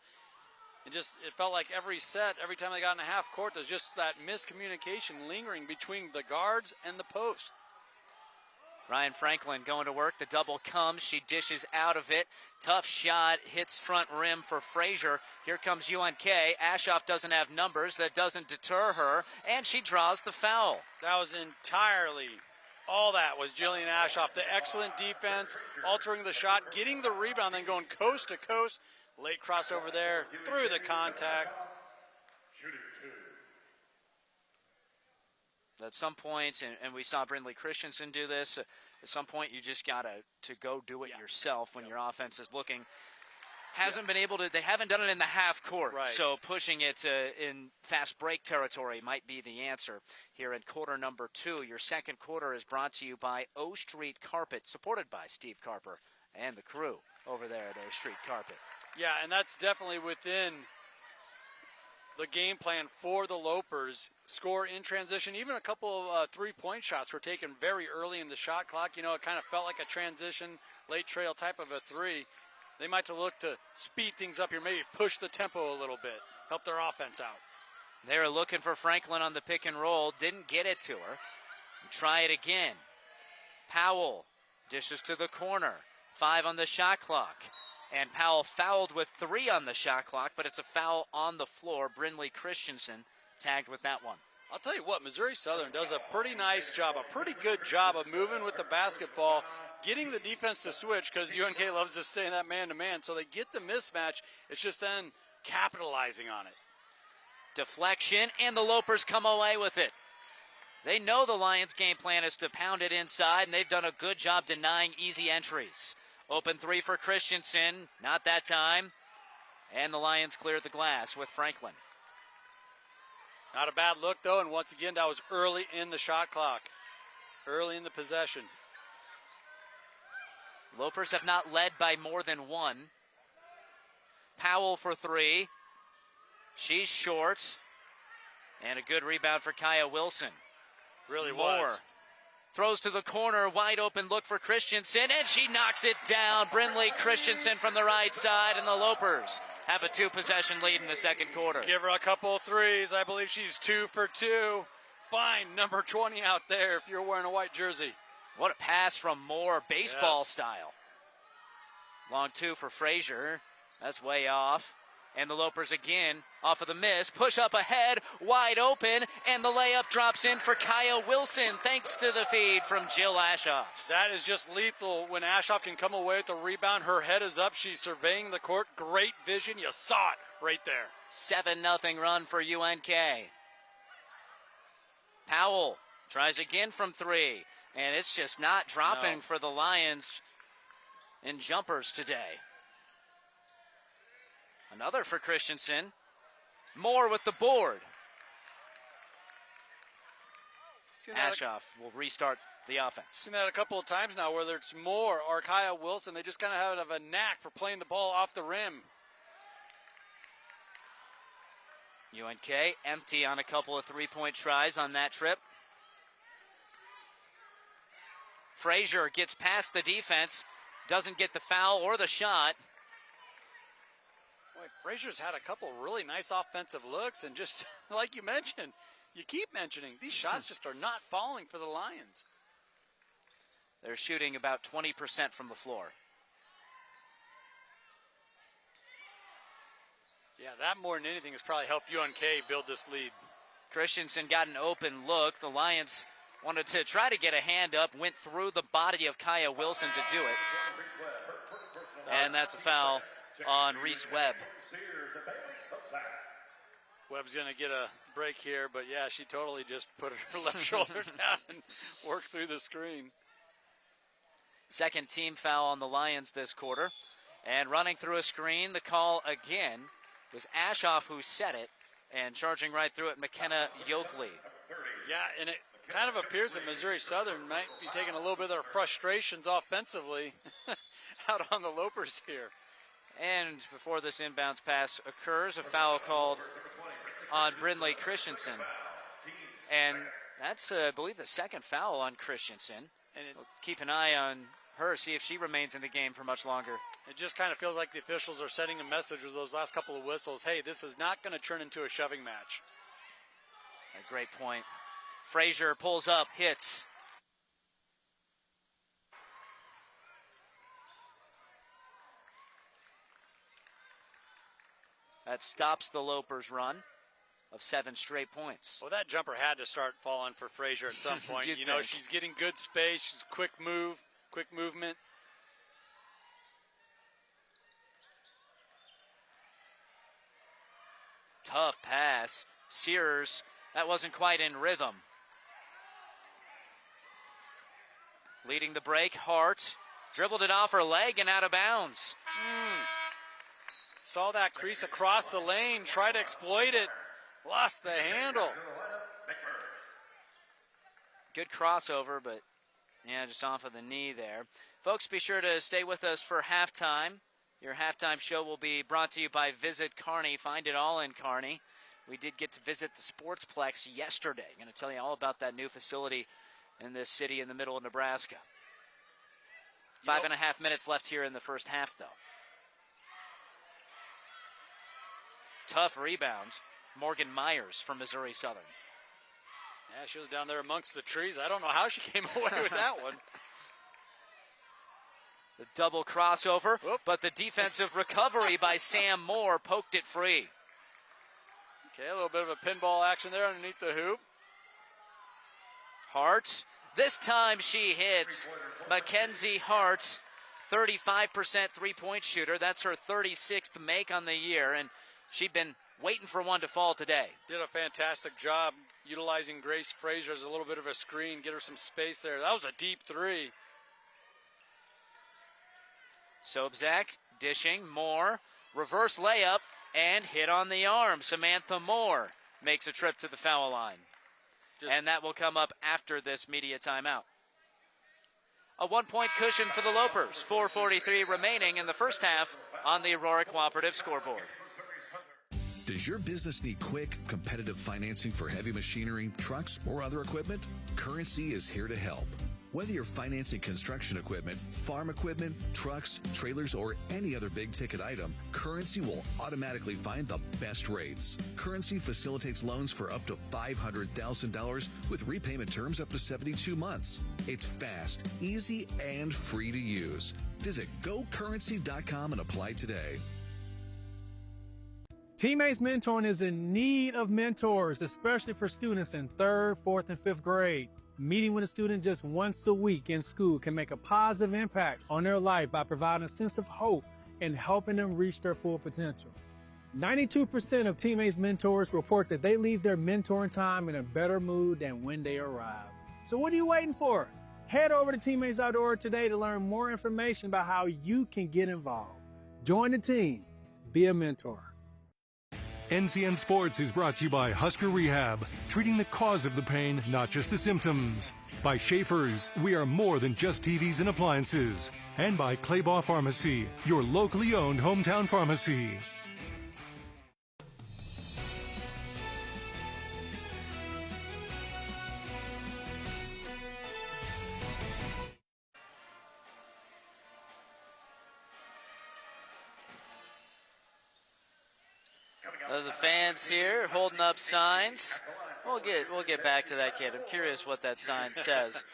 Speaker 7: It felt like every set, every time they got in a half court, there's just that miscommunication lingering between the guards and the post.
Speaker 2: Ryan Franklin going to work. The double comes. She dishes out of it. Tough shot. Hits front rim for Frazier. Here comes UNK. Ashoff doesn't have numbers. That doesn't deter her. And she draws the foul.
Speaker 7: That was entirely all that was Jillian Ashoff. The excellent defense, altering the shot, getting the rebound, then going coast to coast. Late crossover there, through the contact.
Speaker 2: At some point, and we saw Brindley Christensen do this, at some point you just got to go do it yourself when your offense is looking. Hasn't been able to, they haven't done it in the half court, so pushing it in fast break territory might be the answer here in quarter number 2. Your second quarter is brought to you by O Street Carpet, supported by Steve Carper and the crew over there at O Street Carpet.
Speaker 7: Yeah, and that's definitely within the game plan for the Lopers. Score in transition. Even a couple of three-point shots were taken very early in the shot clock. You know, it kind of felt like a transition, late trail type of a three. They might have looked to speed things up here, maybe push the tempo a little bit, help their offense out.
Speaker 2: They were looking for Franklin on the pick and roll, didn't get it to her. Try it again. Powell dishes to the corner, 5 on the shot clock. And Powell fouled with 3 on the shot clock, but it's a foul on the floor. Brindley Christensen tagged with that one.
Speaker 7: I'll tell you what, Missouri Southern does a pretty nice job, a pretty good job of moving with the basketball, getting the defense to switch, because UNK loves to stay in that man-to-man, so they get the mismatch. It's just then capitalizing on it.
Speaker 2: Deflection, and the Lopers come away with it. They know the Lions' game plan is to pound it inside, and they've done a good job denying easy entries. Open 3 for Christensen, not that time. And the Lions cleared the glass with Franklin.
Speaker 7: Not a bad look, though, and once again, that was early in the shot clock, early in the possession.
Speaker 2: Lopers have not led by more than 1. Powell for 3. She's short. And a good rebound for Kaya Wilson.
Speaker 7: Really
Speaker 2: Moore
Speaker 7: was.
Speaker 2: Throws to the corner, wide open look for Christensen, and she knocks it down. Brindley Christensen from the right side, and the Lopers have a 2-possession lead in the second quarter.
Speaker 7: Give her a couple of threes. I believe she's 2 for 2. Fine, number 20 out there if you're wearing a white jersey.
Speaker 2: What a pass from Moore, baseball style. Long 2 for Frazier. That's way off. And the Lopers again off of the miss. Push up ahead, wide open, and the layup drops in for Kaya Wilson thanks to the feed from Jill Ashoff.
Speaker 7: That is just lethal when Ashoff can come away with the rebound. Her head is up. She's surveying the court. Great vision. You saw it right there.
Speaker 2: 7-0 run for UNK. Powell tries again from 3, and it's just not dropping for the Lions in jumpers today. Another for Christensen. Moore with the board. Ashoff will restart the offense.
Speaker 7: Seen that a couple of times now, whether it's Moore or Kaya Wilson. They just kind of have a knack for playing the ball off the rim.
Speaker 2: UNK empty on a couple of three-point tries on that trip. Frazier gets past the defense, doesn't get the foul or the shot.
Speaker 7: Boy, Frazier's had a couple really nice offensive looks, and just like you mentioned, you keep mentioning, these shots just are not falling for the Lions.
Speaker 2: They're shooting about 20% from the floor.
Speaker 7: Yeah, that more than anything has probably helped UNK build this lead.
Speaker 2: Christensen got an open look. The Lions wanted to try to get a hand up, went through the body of Kaya Wilson to do it. And that's a foul on Reese Webb.
Speaker 7: Webb's going to get a break here, but yeah, she totally just put her left shoulder down and worked through the screen.
Speaker 2: Second team foul on the Lions this quarter. And running through a screen, the call again was Ashoff who set it, and charging right through it, McKenna Yokley.
Speaker 7: Yeah, and it kind of appears that Missouri Southern might be taking a little bit of their frustrations offensively out on the Lopers here.
Speaker 2: And before this inbounds pass occurs, a foul called on Brindley Christensen. And that's, I believe, the second foul on Christensen. And we'll keep an eye on her, see if she remains in the game for much longer.
Speaker 7: It just kind of feels like the officials are sending a message with those last couple of whistles. Hey, this is not going to turn into a shoving match.
Speaker 2: A great point. Frazier pulls up, hits. That stops the Lopers' run of 7 straight points.
Speaker 7: Well, that jumper had to start falling for Frazier at some point. You know, she's getting good space. She's quick movement.
Speaker 2: Tough pass. Sears, that wasn't quite in rhythm. Leading the break, Hart dribbled it off her leg and out of bounds.
Speaker 7: Saw that crease across the lane, tried to exploit it, lost the handle.
Speaker 2: Good crossover, but yeah, just off of the knee there. Folks, be sure to stay with us for halftime. Your halftime show will be brought to you by Visit Kearney. Find it all in Kearney. We did get to visit the Sportsplex yesterday. I'm going to tell you all about that new facility in this city in the middle of Nebraska. 5.5 minutes left here in the first half, though. Tough rebound. Morgan Myers from Missouri Southern.
Speaker 7: Yeah, she was down there amongst the trees. I don't know how she came away with that one.
Speaker 2: The double crossover, but the defensive recovery by Sam Moore poked it free.
Speaker 7: Okay, a little bit of a pinball action there underneath the hoop.
Speaker 2: Hart. This time she hits. Mackenzie Hart, 35% three-point shooter. That's her 36th make on the year, and she'd been waiting for one to fall today.
Speaker 7: Did a fantastic job utilizing Grace Frazier as a little bit of a screen, get her some space there. That was a deep three.
Speaker 2: Sobczak dishing, Moore, reverse layup, and hit on the arm. Samantha Moore makes a trip to the foul line. And that will come up after this media timeout. A 1-point cushion for the Lopers. 4:43 remaining in the first half on the Aurora Cooperative scoreboard.
Speaker 12: Does your business need quick, competitive financing for heavy machinery, trucks, or other equipment? Currency is here to help. Whether you're financing construction equipment, farm equipment, trucks, trailers, or any other big-ticket item, Currency will automatically find the best rates. Currency facilitates loans for up to $500,000 with repayment terms up to 72 months. It's fast, easy, and free to use. Visit GoCurrency.com and apply today.
Speaker 13: Teammates Mentoring is in need of mentors, especially for students in 3rd, 4th, and 5th grade. Meeting with a student just once a week in school can make a positive impact on their life by providing a sense of hope and helping them reach their full potential. 92% of Teammates Mentors report that they leave their mentoring time in a better mood than when they arrive. So what are you waiting for? Head over to Teammates Outdoor today to learn more information about how you can get involved. Join the team. Be a mentor.
Speaker 1: NCN Sports is brought to you by Husker Rehab, treating the cause of the pain, not just the symptoms. By Schaefer's, we are more than just TVs and appliances. And by Claybaugh Pharmacy, your locally owned hometown pharmacy.
Speaker 2: The fans here holding up signs. We'll get back to that, kid. I'm curious what that sign says.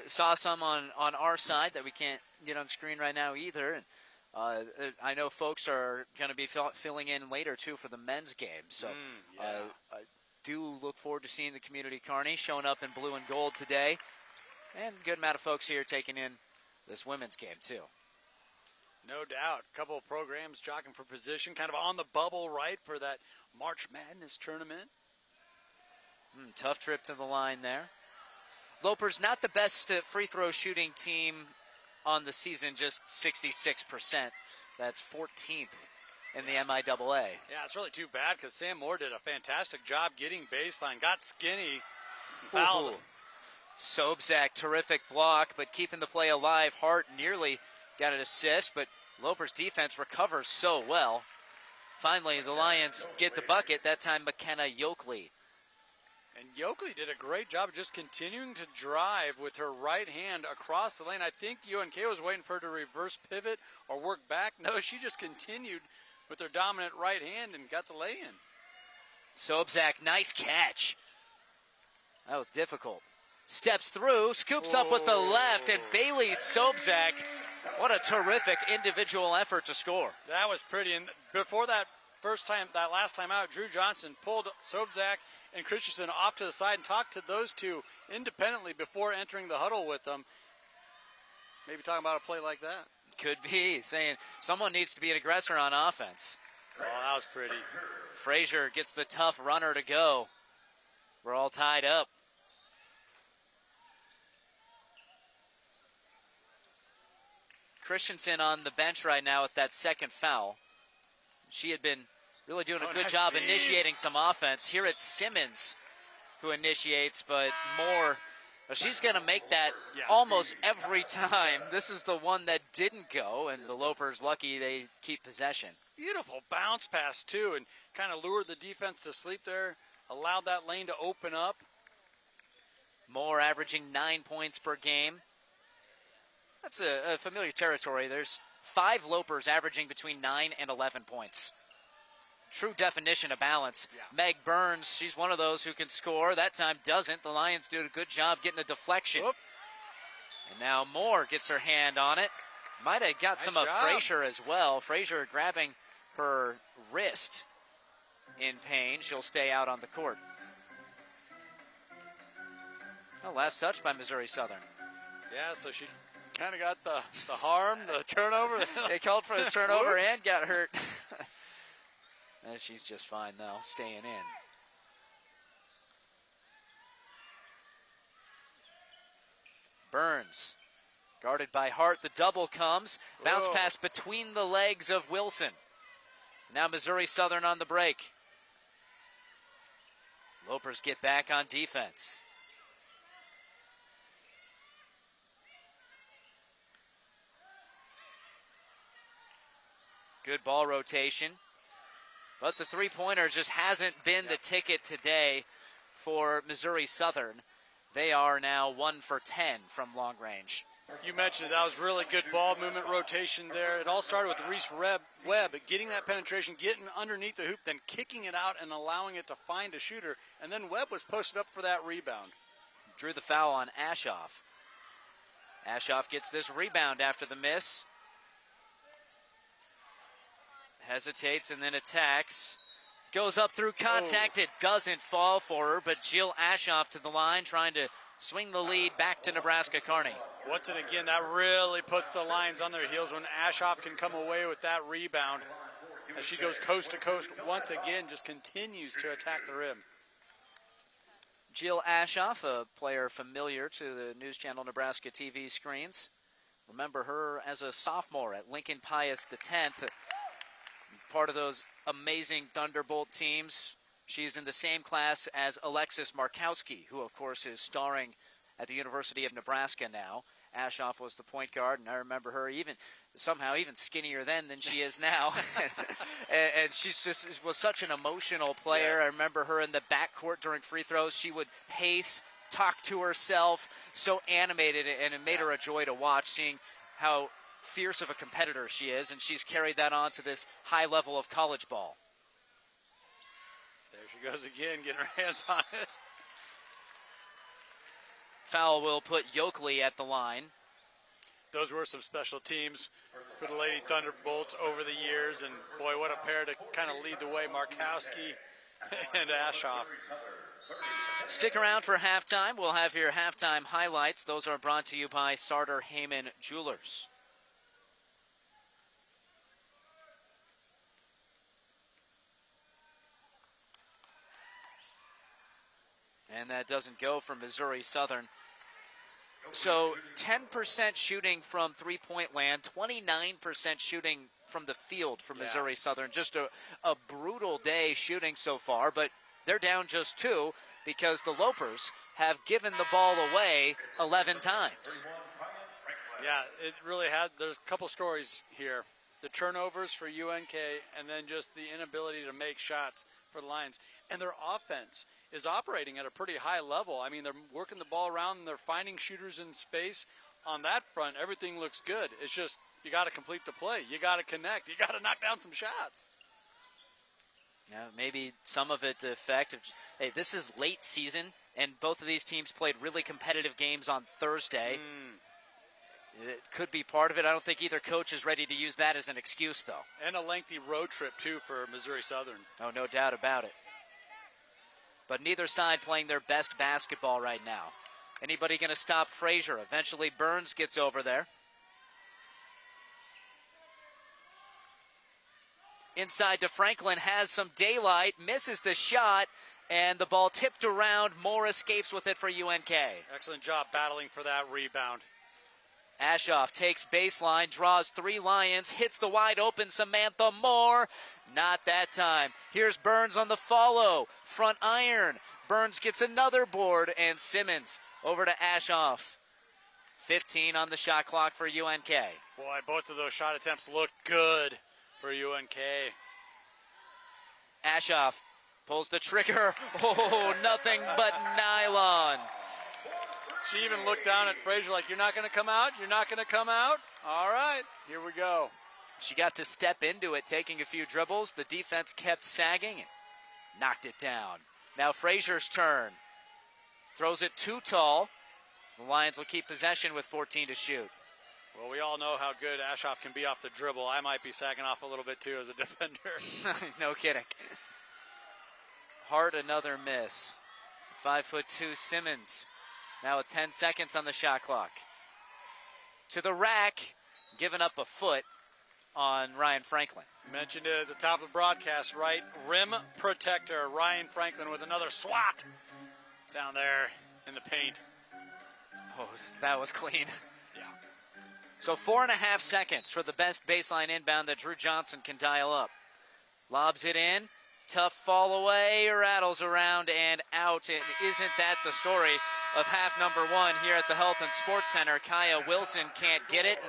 Speaker 2: Saw some on our side that we can't get on screen right now either. And I know folks are going to be filling in later too for the men's game. So I do look forward to seeing the community Kearney showing up in blue and gold today, and a good amount of folks here taking in this women's game too.
Speaker 7: No doubt. A couple of programs jockeying for position, kind of on the bubble, right, for that March Madness tournament.
Speaker 2: Tough trip to the line there. Lopers, not the best free throw shooting team on the season, just 66%. That's 14th in the MIAA.
Speaker 7: Yeah, it's really too bad because Sam Moore did a fantastic job getting baseline, got skinny, fouled.
Speaker 2: Sobczak, terrific block, but keeping the play alive. Hart nearly got an assist, but Lopers defense recovers so well. Finally, the Lions get the bucket, that time McKenna Yokley.
Speaker 7: And Yokley did a great job of just continuing to drive with her right hand across the lane. I think UNK was waiting for her to reverse pivot or work back. No, she just continued with her dominant right hand and got the lay-in.
Speaker 2: Sobczak, nice catch. That was difficult. Steps through, scoops up with the left, and Bailey Sobczak, what a terrific individual effort to score.
Speaker 7: That was pretty. And before that last time out, Drew Johnson pulled Sobczak and Christensen off to the side and talked to those two independently before entering the huddle with them. Maybe talking about a play like that.
Speaker 2: Could be, saying someone needs to be an aggressor on offense.
Speaker 7: Oh, that was pretty.
Speaker 2: Frazier gets the tough runner to go. We're all tied up. Christensen on the bench right now with that second foul. She had been really doing a good
Speaker 7: nice
Speaker 2: job
Speaker 7: speed.
Speaker 2: initiating some offense. Here it's Simmons who initiates, but Moore, well, she's going to make that almost every time. This is the one that didn't go, and the Lopers lucky they keep possession.
Speaker 7: Beautiful bounce pass, too, and kind of lured the defense to sleep there, allowed that lane to open up.
Speaker 2: Moore averaging 9 points per game. That's a familiar territory. There's 5 Lopers averaging between 9 and 11 points. True definition of balance. Meg Burns, she's one of those who can score. That time doesn't. The Lions do a good job getting a deflection.
Speaker 7: Whoop.
Speaker 2: And now Moore gets her hand on it. Might have got some of Frazier as well. Frazier grabbing her wrist in pain. She'll stay out on the court. Oh, last touch by Missouri Southern.
Speaker 7: Yeah, so she kind of got the harm, the turnover.
Speaker 2: They called for the turnover and got hurt. And she's just fine, though, staying in. Burns, guarded by Hart. The double comes. Bounce pass between the legs of Wilson. Now Missouri Southern on the break. Lopers get back on defense. Good ball rotation. But the three-pointer just hasn't been the ticket today for Missouri Southern. They are now 1 for 10 from long range.
Speaker 7: You mentioned that was really good ball movement rotation there. It all started with Reese Webb getting that penetration, getting underneath the hoop, then kicking it out and allowing it to find a shooter. And then Webb was posted up for that rebound.
Speaker 2: Drew the foul on Ashoff. Ashoff gets this rebound after the miss. Hesitates and then attacks. Goes up through contact. It doesn't fall for her, but Jill Ashoff to the line trying to swing the lead back to Nebraska Kearney.
Speaker 7: Once and again, that really puts the Lions on their heels when Ashoff can come away with that rebound. As she goes coast to coast once again, just continues to attack the rim.
Speaker 2: Jill Ashoff, a player familiar to the News Channel Nebraska TV screens. Remember her as a sophomore at Lincoln Pius X. Part of those amazing Thunderbolt teams. She's in the same class as Alexis Markowski, who, of course, is starring at the University of Nebraska now. Ashoff was the point guard, and I remember her somehow even skinnier then than she is now. and she's just was such an emotional player. Yes. I remember her in the backcourt during free throws. She would pace, talk to herself, so animated, and it made her a joy to watch, seeing how fierce of a competitor she is, and she's carried that on to this high level of college ball.
Speaker 7: There she goes again, getting her hands on it.
Speaker 2: Foul will put Yoakley at the line.
Speaker 7: Those were some special teams for the Lady Thunderbolts over the years, and boy, what a pair to kind of lead the way, Markowski and Ashoff.
Speaker 2: Stick around for halftime. We'll have your halftime highlights. Those are brought to you by Sartor Heyman Jewelers. And that doesn't go from Missouri Southern. So 10% shooting from three-point land, 29% shooting from the field for Missouri Southern. Just a brutal day shooting so far, but they're down just 2 because the Lopers have given the ball away 11 times.
Speaker 7: Yeah, it really had. There's a couple stories here. The turnovers for UNK and then just the inability to make shots for the Lions. And their offense is operating at a pretty high level. I mean, they're working the ball around and they're finding shooters in space. On that front, everything looks good. It's just you got to complete the play. You got to connect. You got to knock down some shots.
Speaker 2: Yeah, maybe some of it the effect of, hey, this is late season, and both of these teams played really competitive games on Thursday. It could be part of it. I don't think either coach is ready to use that as an excuse, though.
Speaker 7: And a lengthy road trip, too, for Missouri Southern.
Speaker 2: Oh, no doubt about it. But neither side playing their best basketball right now. Anybody going to stop Frazier? Eventually Burns gets over there. Inside to Franklin, has some daylight, misses the shot, and the ball tipped around. Moore escapes with it for UNK.
Speaker 7: Excellent job battling for that rebound.
Speaker 2: Ashoff takes baseline, draws 3 Lions, hits the wide open Samantha Moore. Not that time. Here's Burns on the follow. Front iron. Burns gets another board, and Simmons over to Ashoff. 15 on the shot clock for UNK.
Speaker 7: Boy, both of those shot attempts look good for UNK.
Speaker 2: Ashoff pulls the trigger. Oh, nothing but nylon.
Speaker 7: She even looked down at Frazier like, you're not going to come out? You're not going to come out? All right, here we go.
Speaker 2: She got to step into it, taking a few dribbles. The defense kept sagging and knocked it down. Now Frazier's turn. Throws it too tall. The Lions will keep possession with 14 to shoot.
Speaker 7: Well, we all know how good Ashoff can be off the dribble. I might be sagging off a little bit, too, as a defender.
Speaker 2: No kidding. Hart, another miss. 5'2" Simmons. Now with 10 seconds on the shot clock. To the rack, giving up a foot on Ryan Franklin.
Speaker 7: Mentioned it at the top of the broadcast, right? Rim protector, Ryan Franklin with another swat down there in the paint.
Speaker 2: Oh, that was clean.
Speaker 7: Yeah.
Speaker 2: So 4.5 seconds for the best baseline inbound that Drew Johnson can dial up. Lobs it in. Tough fall away, rattles around and out. And isn't that the story of half number 1 here at the Health and Sports Center? Kaya Wilson can't get it,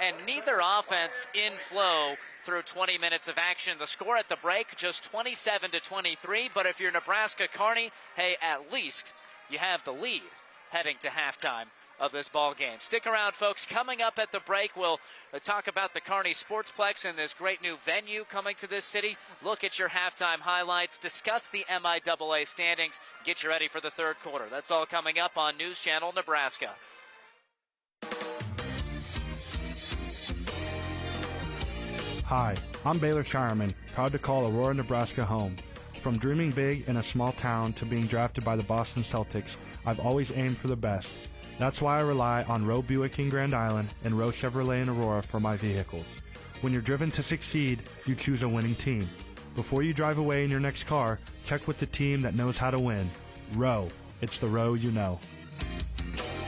Speaker 2: and neither offense in flow through 20 minutes of action. The score at the break, just 27-23, but if you're Nebraska Kearney, hey, at least you have the lead heading to halftime of this ball game. Stick around, folks. Coming up at the break, we'll talk about the Kearney Sportsplex and this great new venue coming to this city. Look at your halftime highlights, discuss the MIAA standings, get you ready for the third quarter. That's all coming up on News Channel Nebraska.
Speaker 14: Hi, I'm Baylor Shireman, proud to call Aurora, Nebraska home. From dreaming big in a small town to being drafted by the Boston Celtics, I've always aimed for the best. That's why I rely on Roe Buick in Grand Island and Roe Chevrolet in Aurora for my vehicles. When you're driven to succeed, you choose a winning team. Before you drive away in your next car, check with the team that knows how to win. Roe. It's the Roe you know.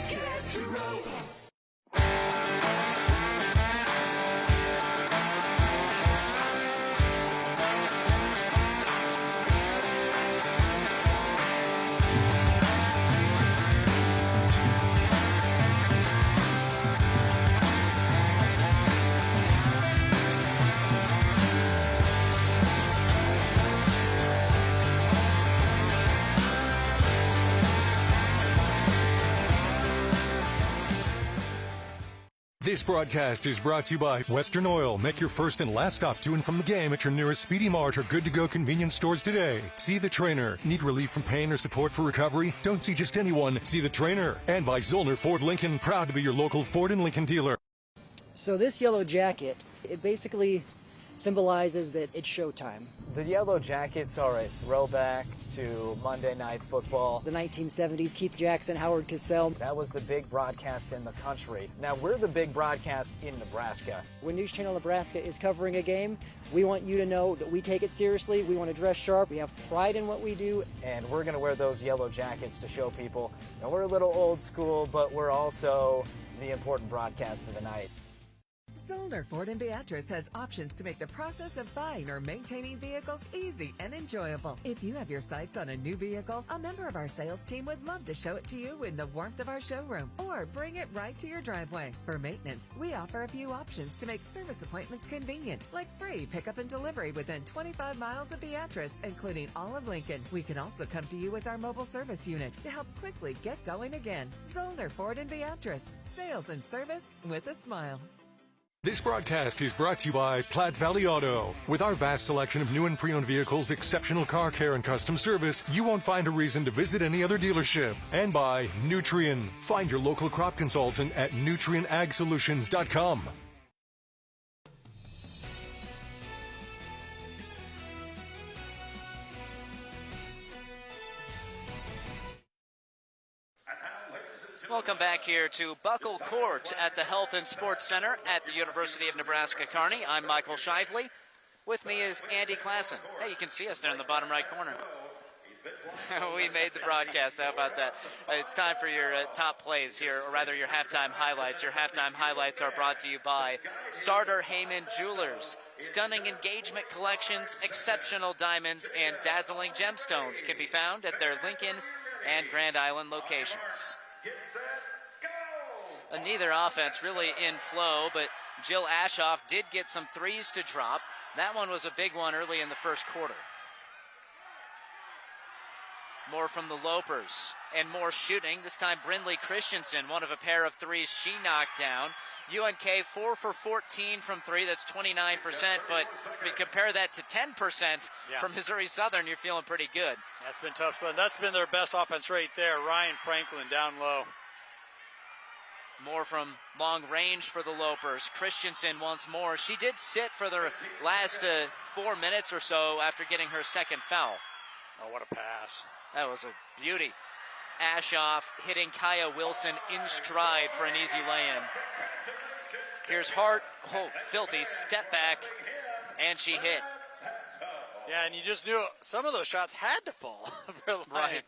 Speaker 15: Get to Roe.
Speaker 1: This broadcast is brought to you by Western Oil. Make your first and last stop to and from the game at your nearest Speedy Mart or good-to-go convenience stores today. See the trainer. Need relief from pain or support for recovery? Don't see just anyone. See the trainer. And by Zollner Ford Lincoln, proud to be your local Ford and Lincoln dealer.
Speaker 8: So this yellow jacket, it basically symbolizes that it's showtime.
Speaker 16: The Yellow Jackets are a throwback to Monday Night Football.
Speaker 8: The 1970s, Keith Jackson, Howard Cosell.
Speaker 16: That was the big broadcast in the country. Now we're the big broadcast in Nebraska.
Speaker 8: When News Channel Nebraska is covering a game, we want you to know that we take it seriously. We want to dress sharp. We have pride in what we do.
Speaker 16: And we're going to wear those yellow jackets to show people that we're a little old school, but we're also the important broadcast of the night.
Speaker 17: Zollner Ford in Beatrice has options to make the process of buying or maintaining vehicles easy and enjoyable. If you have your sights on a new vehicle, a member of our sales team would love to show it to you in the warmth of our showroom or bring it right to your driveway. For maintenance, we offer a few options to make service appointments convenient, like free pickup and delivery within 25 miles of Beatrice, including all of Lincoln. We can also come to you with our mobile service unit to help quickly get going again. Zollner Ford in Beatrice. Sales and service with a smile.
Speaker 1: This broadcast is brought to you by Platte Valley Auto. With our vast selection of new and pre-owned vehicles, exceptional car care, and custom service, you won't find a reason to visit any other dealership. And by Nutrien. Find your local crop consultant at nutrienagsolutions.com.
Speaker 2: Welcome back here to Buckle Court at the Health and Sports Center at the University of Nebraska Kearney. I'm Michael Shively. With me is Andy Klassen. Hey, you can see us there in the bottom right corner. We made the broadcast. How about that? It's time for your top plays here, or rather your halftime highlights. Your halftime highlights are brought to you by Sartor Heyman Jewelers. Stunning engagement collections, exceptional diamonds, and dazzling gemstones can be found at their Lincoln and Grand Island locations. Neither offense really in flow, but Jill Ashoff did get some threes to drop. That one was a big one early in the first quarter. More from the Lopers and more shooting. This time Brindley Christensen, one of a pair of threes she knocked down. UNK 4 for 14 from three. That's 29%, but we compare that to 10% from Missouri Southern. You're feeling pretty good.
Speaker 7: That's been tough, Slim. That's been their best offense right there. Ryan Franklin down low.
Speaker 2: More from long range for the Lopers. Christensen once more. She did sit for the last 4 minutes or so after getting her second foul.
Speaker 7: Oh, what a pass.
Speaker 2: That was a beauty. Ashoff hitting Kaya Wilson in stride for an easy lay-in. Here's Hart. Oh, filthy step back, and she hit.
Speaker 7: Yeah, and you just knew some of those shots had to fall.
Speaker 2: Right.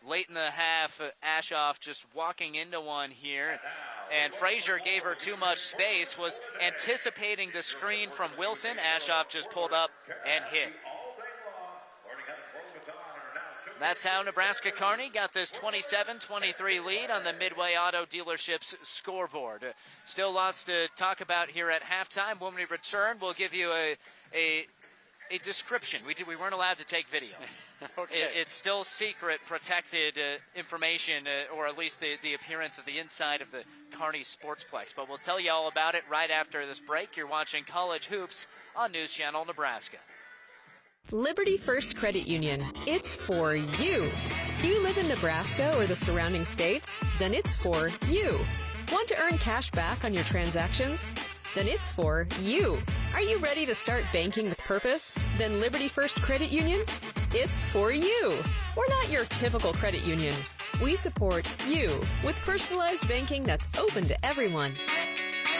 Speaker 2: Late in the half, Ashoff just walking into one here, and Frazier gave her too much space, was anticipating the screen from Wilson. Ashoff just pulled up and hit. That's how Nebraska Kearney got this 27-23 lead on the Midway Auto Dealerships scoreboard. Still lots to talk about here at halftime. When we return, we'll give you a description. We weren't allowed to take video.
Speaker 7: Okay.
Speaker 2: It's still secret, protected information, or at least the appearance of the inside of the Kearney Sportsplex. But we'll tell you all about it right after this break. You're watching College Hoops on News Channel Nebraska.
Speaker 18: Liberty First Credit Union. It's for you. You live in Nebraska or the surrounding states? Then it's for you. Want to earn cash back on your transactions? Then it's for you. Are you ready to start banking with purpose? Then Liberty First Credit Union? It's for you. We're not your typical credit union. We support you with personalized banking that's open to everyone.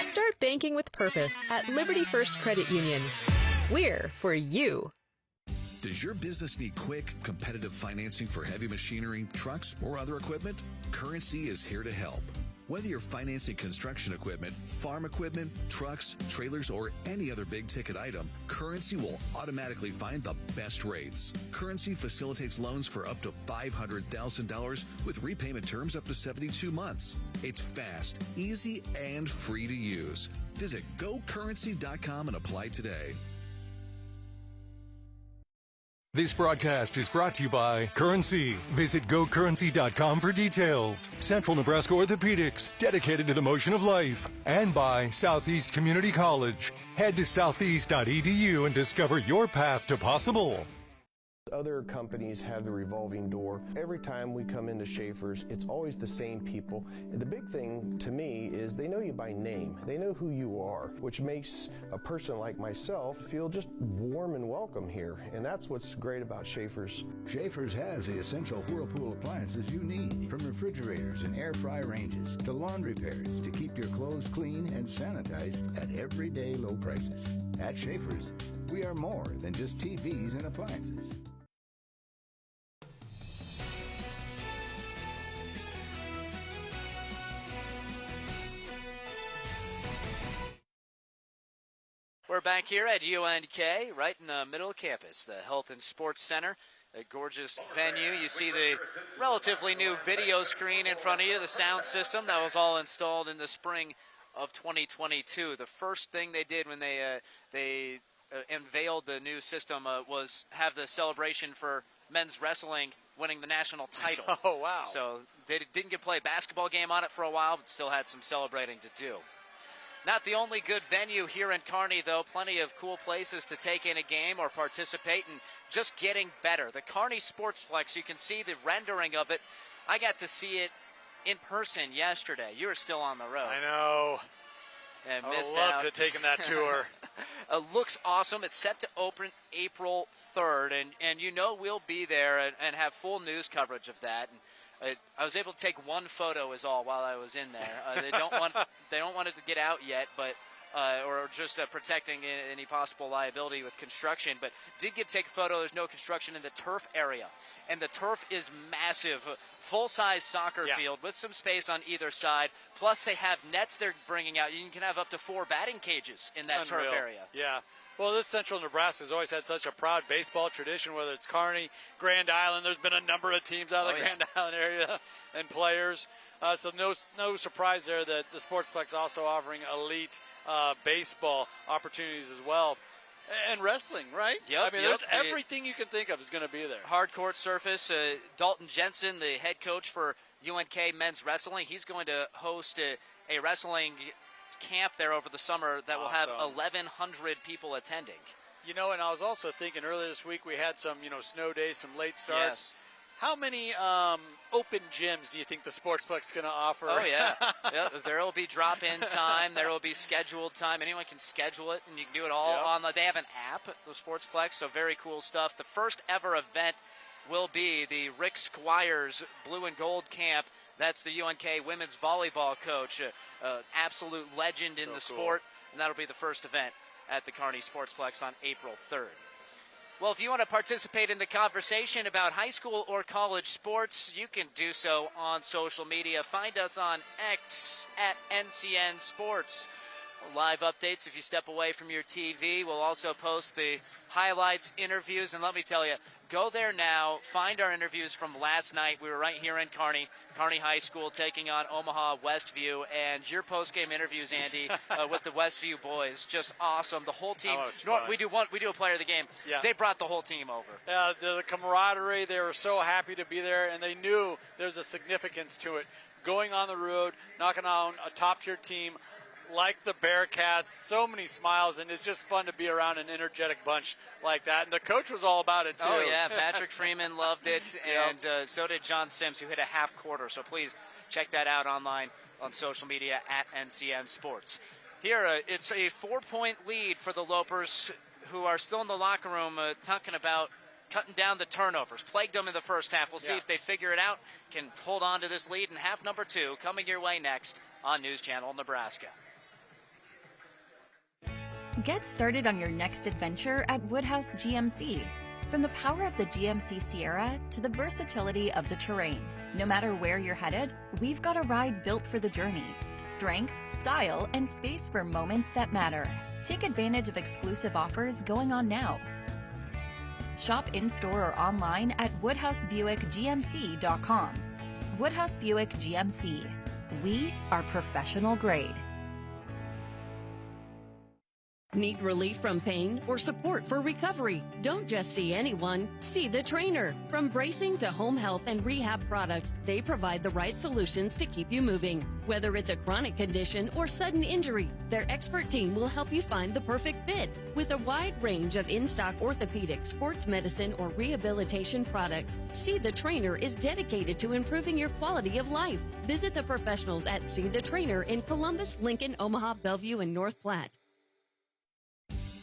Speaker 18: Start banking with purpose at Liberty First Credit Union. We're for you.
Speaker 12: Does your business need quick, competitive financing for heavy machinery, trucks, or other equipment? Currency is here to help. Whether you're financing construction equipment, farm equipment, trucks, trailers, or any other big-ticket item, Currency will automatically find the best rates. Currency facilitates loans for up to $500,000 with repayment terms up to 72 months. It's fast, easy, and free to use. Visit GoCurrency.com and apply today.
Speaker 1: This broadcast is brought to you by Currency. Visit GoCurrency.com for details. Central Nebraska Orthopedics, dedicated to the motion of life. And by Southeast Community College. Head to southeast.edu and discover your path to possible.
Speaker 19: Other companies have the revolving door. Every time we come into Schaefer's, it's always the same people. And the big thing to me is they know you by name. They know who you are, which makes a person like myself feel just warm and welcome here. And that's what's great about Schaefer's.
Speaker 20: Schaefer's has the essential Whirlpool appliances you need, from refrigerators and air fry ranges to laundry pairs to keep your clothes clean and sanitized at everyday low prices. At Schaefer's, we are more than just TVs and appliances.
Speaker 2: We're back here at UNK, right in the middle of campus, the Health and Sports Center, a gorgeous venue. You see the relatively new video screen in front of you, the sound system that was all installed in the spring of 2022. The first thing they did when they unveiled the new system was have the celebration for men's wrestling winning the national title.
Speaker 7: Oh, wow.
Speaker 2: So they didn't get to play a basketball game on it for a while, but still had some celebrating to do. Not the only good venue here in Kearney, though. Plenty of cool places to take in a game or participate and just getting better. The Kearney Sportsplex, you can see the rendering of it. I got to see it in person yesterday. You were still on the road.
Speaker 7: I know.
Speaker 2: And
Speaker 7: I would
Speaker 2: missed
Speaker 7: love
Speaker 2: out.
Speaker 7: to have taken that tour.
Speaker 2: Looks awesome. It's set to open April 3rd, and you know we'll be there and have full news coverage of that. And I was able to take one photo is all while I was in there. They don't want it to get out yet, but or just protecting any possible liability with construction, but did get to take a photo. There's no construction in the turf area, and the turf is massive, full-size soccer field with some space on either side, plus they have nets they're bringing out. You can have up to 4 batting cages in that turf area.
Speaker 7: Yeah. Well, this central Nebraska has always had such a proud baseball tradition, whether it's Kearney, Grand Island. There's been a number of teams out of the Grand Island area and players. So no surprise there that the Sportsplex also offering elite baseball opportunities as well. And wrestling, right?
Speaker 2: Yep.
Speaker 7: I mean, there's everything you can think of is going to be there.
Speaker 2: Hard court surface. Dalton Jensen, the head coach for UNK men's wrestling, he's going to host a wrestling camp there over the summer that will have 1,100 people attending.
Speaker 7: You know, and I was also thinking earlier this week we had some, snow days, some late starts.
Speaker 2: Yes.
Speaker 7: How many open gyms do you think the Sportsplex is going to offer?
Speaker 2: Oh, yeah. There will be drop-in time. There will be scheduled time. Anyone can schedule it, and you can do it all on they have an app, the Sportsplex, so very cool stuff. The first ever event will be the Rick Squires Blue and Gold Camp. That's the UNK women's volleyball coach, absolute legend in the sport, and that'll be the first event at the Kearney Sportsplex on April 3rd. Well, if you want to participate in the conversation about high school or college sports, you can do so on social media. Find us on X at NCN Sports. Live updates if you step away from your TV. We'll also post the highlights, interviews, and let me tell you, go there now. Find our interviews from last night. We were right here in Kearney High School taking on Omaha Westview, and your post-game interviews, Andy, with the Westview boys, just awesome. The whole team. We do a player of the game.
Speaker 7: Yeah.
Speaker 2: They brought the whole team over.
Speaker 7: The camaraderie. They were so happy to be there, and they knew there's a significance to it. Going on the road, knocking on a top-tier team like the Bearcats, so many smiles, and it's just fun to be around an energetic bunch like that. And the coach was all about it, too.
Speaker 2: Oh, yeah. Patrick Freeman loved it, and so did John Sims, who hit a half quarter. So please check that out online on social media at NCN Sports. Here, it's a 4-point lead for the Lopers, who are still in the locker room talking about cutting down the turnovers. Plagued them in the first half. We'll see if they figure it out, can hold on to this lead in half number 2, coming your way next on News Channel Nebraska.
Speaker 21: Get started on your next adventure at Woodhouse GMC. From the power of the GMC Sierra to the versatility of the terrain, no matter where you're headed, we've got a ride built for the journey. Strength, style, and space for moments that matter. Take advantage of exclusive offers going on now. Shop in-store or online at WoodhouseBuickGMC.com. Woodhouse Buick GMC. We are professional grade.
Speaker 22: Need relief from pain or support for recovery? Don't just see anyone, see the trainer. From bracing to home health and rehab products, they provide the right solutions to keep you moving. Whether it's a chronic condition or sudden injury, their expert team will help you find the perfect fit. With a wide range of in-stock orthopedic, sports medicine, or rehabilitation products, See the Trainer is dedicated to improving your quality of life. Visit the professionals at See the Trainer in Columbus, Lincoln, Omaha, Bellevue, and North Platte.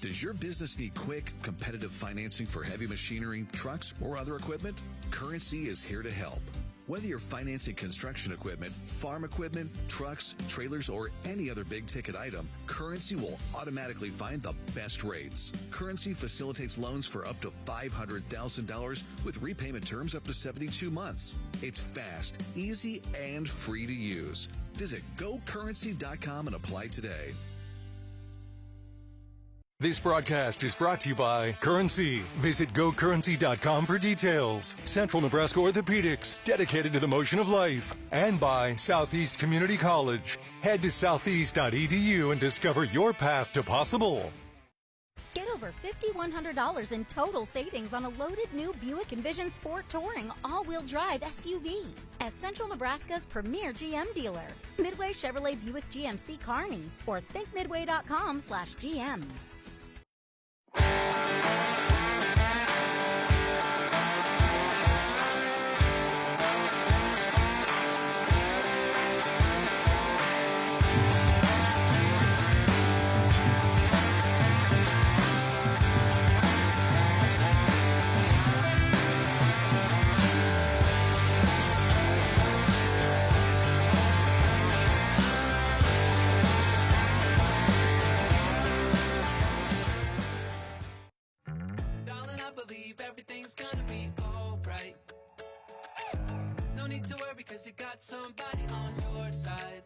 Speaker 12: Does your business need quick, competitive financing for heavy machinery, trucks, or other equipment? Currency is here to help. Whether you're financing construction equipment, farm equipment, trucks, trailers, or any other big-ticket item, Currency will automatically find the best rates. Currency facilitates loans for up to $500,000 with repayment terms up to 72 months. It's fast, easy, and free to use. Visit GoCurrency.com and apply today.
Speaker 1: This broadcast is brought to you by Currency. Visit GoCurrency.com for details. Central Nebraska Orthopedics, dedicated to the motion of life. And by Southeast Community College. Head to southeast.edu and discover your path to possible.
Speaker 23: Get over $5,100 in total savings on a loaded new Buick Envision Sport Touring all-wheel drive SUV at Central Nebraska's premier GM dealer, Midway Chevrolet Buick GMC Kearney, or thinkmidway.com/GM.
Speaker 4: got somebody on your side.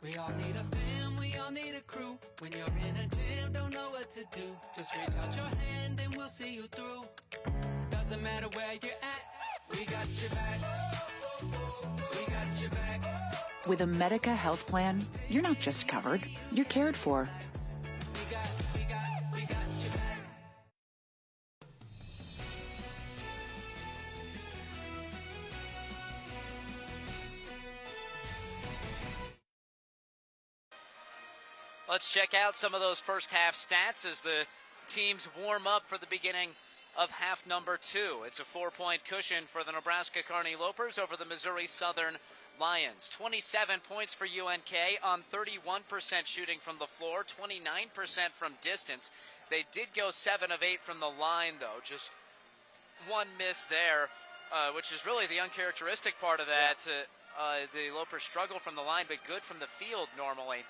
Speaker 4: We all need a fam, we all need a crew. When you're in a jam, don't know what to do. Just reach out your hand and we'll see you through. Doesn't matter where you're at, we got your back. We got your back.
Speaker 5: With a Medica health plan, you're not just covered, you're cared for.
Speaker 4: We got your back.
Speaker 2: Let's check out some of those first half stats as the teams warm up for the beginning of half number 2. It's a 4-point cushion for the Nebraska Kearney Lopers over the Missouri Southern Lions. 27 points for UNK on 31% shooting from the floor, 29% from distance. They did go 7 of 8 from the line, though. Just one miss there, which is really the uncharacteristic part of that. The Lopers struggle from the line, but good from the field normally.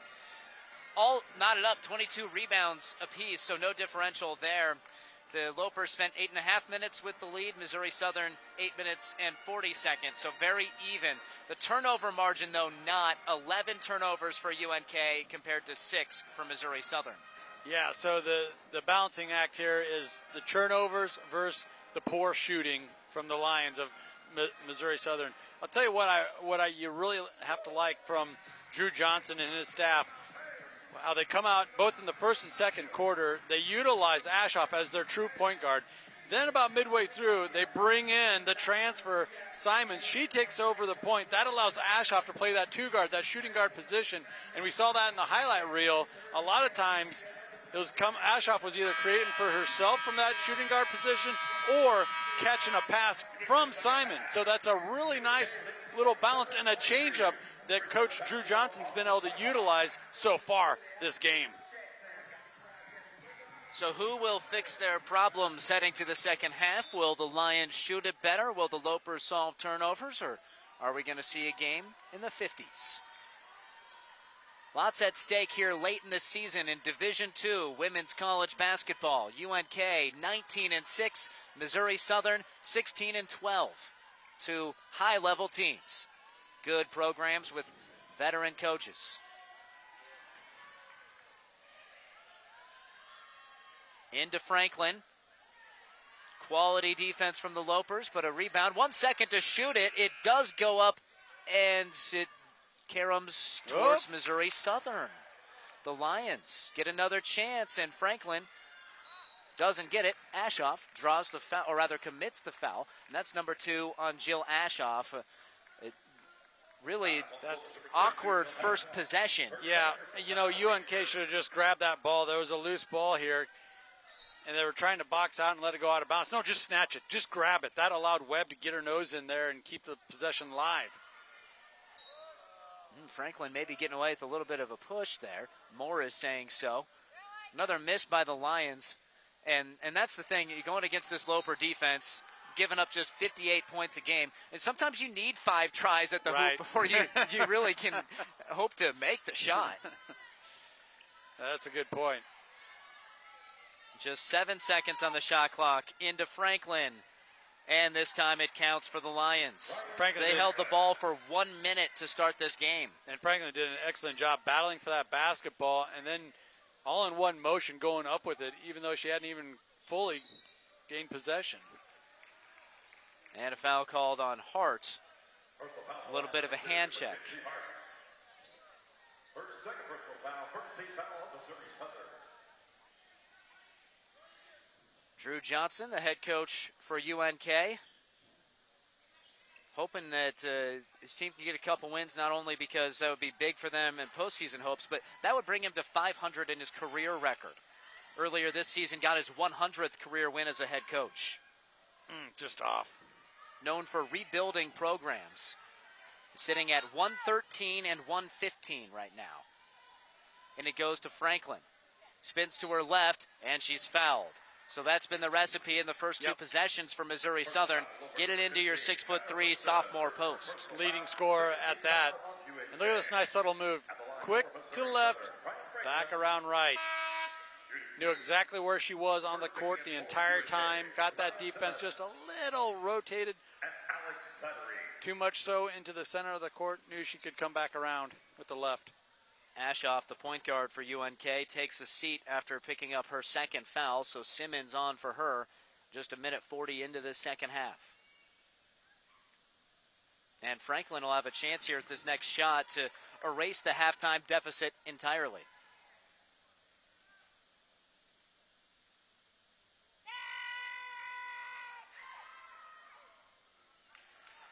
Speaker 2: All knotted up, 22 rebounds apiece, so no differential there. The Lopers spent 8.5 minutes with the lead. Missouri Southern, 8 minutes and 40 seconds, so very even. The turnover margin, though, not. 11 turnovers for UNK compared to 6 for Missouri Southern.
Speaker 7: Yeah, so the balancing act here is the turnovers versus the poor shooting from the Lions of Missouri Southern. I'll tell you what you really have to like from Drew Johnson and his staff. How they come out both in the first and second quarter. They utilize Ashoff as their true point guard. Then about midway through, they bring in the transfer, Simon. She takes over the point. That allows Ashoff to play that 2-guard, that shooting guard position. And we saw that in the highlight reel. A lot of times, Ashoff was either creating for herself from that shooting guard position or catching a pass from Simon. So that's a really nice little balance and a changeup that Coach Drew Johnson's been able to utilize so far this game.
Speaker 2: So who will fix their problems heading to the second half? Will the Lions shoot it better? Will the Lopers solve turnovers? Or are we going to see a game in the 50s? Lots at stake here late in the season in Division II women's college basketball. UNK 19-6, Missouri Southern 16-12. Two high-level teams. Good programs with veteran coaches. Into Franklin. Quality defense from the Lopers, but a rebound. 1 second to shoot it. It does go up, and it caroms towards Missouri Southern. The Lions get another chance, and Franklin doesn't get it. Ashoff draws the foul, or rather commits the foul, and that's number 2 on Jill Ashoff. Really, that's awkward first possession.
Speaker 7: Yeah, UNK should have just grabbed that ball. There was a loose ball here, and they were trying to box out and let it go out of bounds. No, just snatch it. Just grab it. That allowed Webb to get her nose in there and keep the possession live.
Speaker 2: Franklin maybe getting away with a little bit of a push there. Moore is saying so. Another miss by the Lions. And that's the thing. You're going against this Loper defense, giving up just 58 points a game. And sometimes you need 5 tries at the hoop before you really can hope to make the shot.
Speaker 7: That's a good point.
Speaker 2: Just 7 seconds on the shot clock. Into Franklin. And this time it counts for the Lions. They held the ball for 1 minute to start this game.
Speaker 7: And Franklin did an excellent job battling for that basketball and then all in one motion going up with it, even though she hadn't even fully gained possession.
Speaker 2: And a foul called on Hart. A little bit of a hand check. Drew Johnson, the head coach for UNK, hoping that his team can get a couple wins, not only because that would be big for them in postseason hopes, but that would bring him to 500 in his career record. Earlier this season, got his 100th career win as a head coach.
Speaker 7: Just off.
Speaker 2: Known for rebuilding programs. Sitting at 113 and 115 right now. And it goes to Franklin. Spins to her left, and she's fouled. So that's been the recipe in the first 2 possessions for Missouri Southern. Get it into your 6'3" sophomore post.
Speaker 7: Leading scorer at that. And look at this nice subtle move. Quick to the left, back around right. Knew exactly where she was on the court the entire time. Got that defense just a little rotated. too much so into the center of the court. Knew she could come back around with the left.
Speaker 2: Ashoff, the point guard for UNK, takes a seat after picking up her second foul, so Simmons on for her just 1:40 into the second half. And Franklin will have a chance here at this next shot to erase the halftime deficit entirely.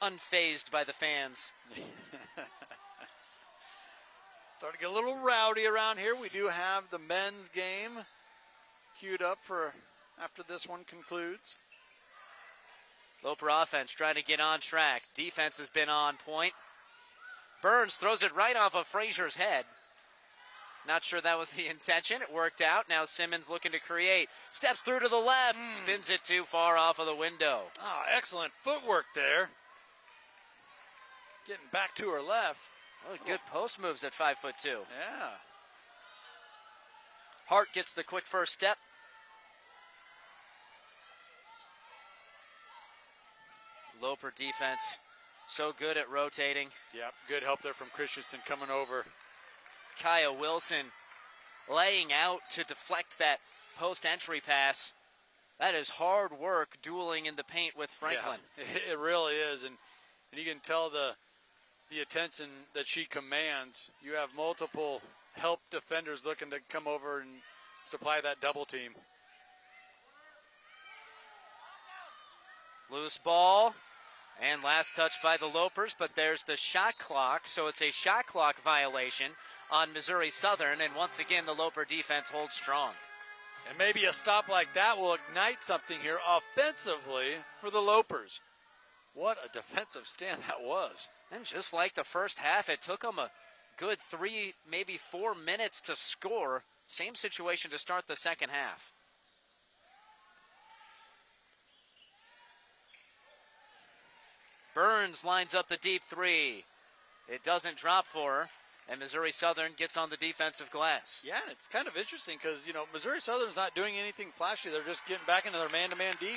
Speaker 2: Unfazed by the fans.
Speaker 7: Starting to get a little rowdy around here. We do have the men's game queued up for after this one concludes.
Speaker 2: Loper offense trying to get on track. Defense has been on point. Burns throws it right off of Frazier's head. Not sure that was the intention. It worked out. Now Simmons looking to create. Steps through to the left. Spins it too far off of the window.
Speaker 7: Oh, excellent footwork there. Getting back to her left.
Speaker 2: Oh, good post moves at 5'2".
Speaker 7: Yeah.
Speaker 2: Hart gets the quick first step. Loper defense, so good at rotating.
Speaker 7: Yep, good help there from Christensen coming over.
Speaker 2: Kaya Wilson laying out to deflect that post-entry pass. That is hard work dueling in the paint with Franklin.
Speaker 7: Yeah, it really is, and you can tell the attention that she commands. You have multiple help defenders looking to come over and supply that double team.
Speaker 2: Loose ball. And last touch by the Lopers, but there's the shot clock, so it's a shot clock violation on Missouri Southern, and once again the Loper defense holds strong.
Speaker 7: And maybe a stop like that will ignite something here offensively for the Lopers. What a defensive stand that was.
Speaker 2: And just like the first half, it took them a good 3, maybe 4 minutes to score. Same situation to start the second half. Burns lines up the deep three. It doesn't drop for her, and Missouri Southern gets on the defensive glass.
Speaker 7: Yeah, and it's kind of interesting because, Missouri Southern's not doing anything flashy. They're just getting back into their man-to-man D.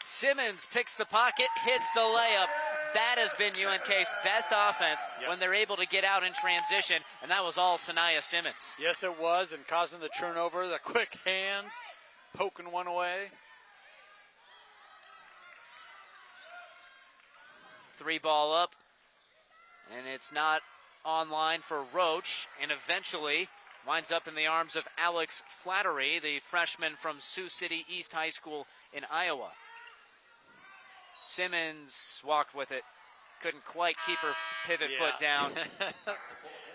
Speaker 2: Simmons picks the pocket, hits the layup. That has been UNK's best offense when they're able to get out in transition, and that was all Sanaya Simmons.
Speaker 7: Yes, it was, and causing the turnover, the quick hands, poking one away.
Speaker 2: 3 ball up, and it's not online for Roach, and eventually winds up in the arms of Alex Flattery, the freshman from Sioux City East High School in Iowa. Simmons walked with it, couldn't quite keep her pivot foot down.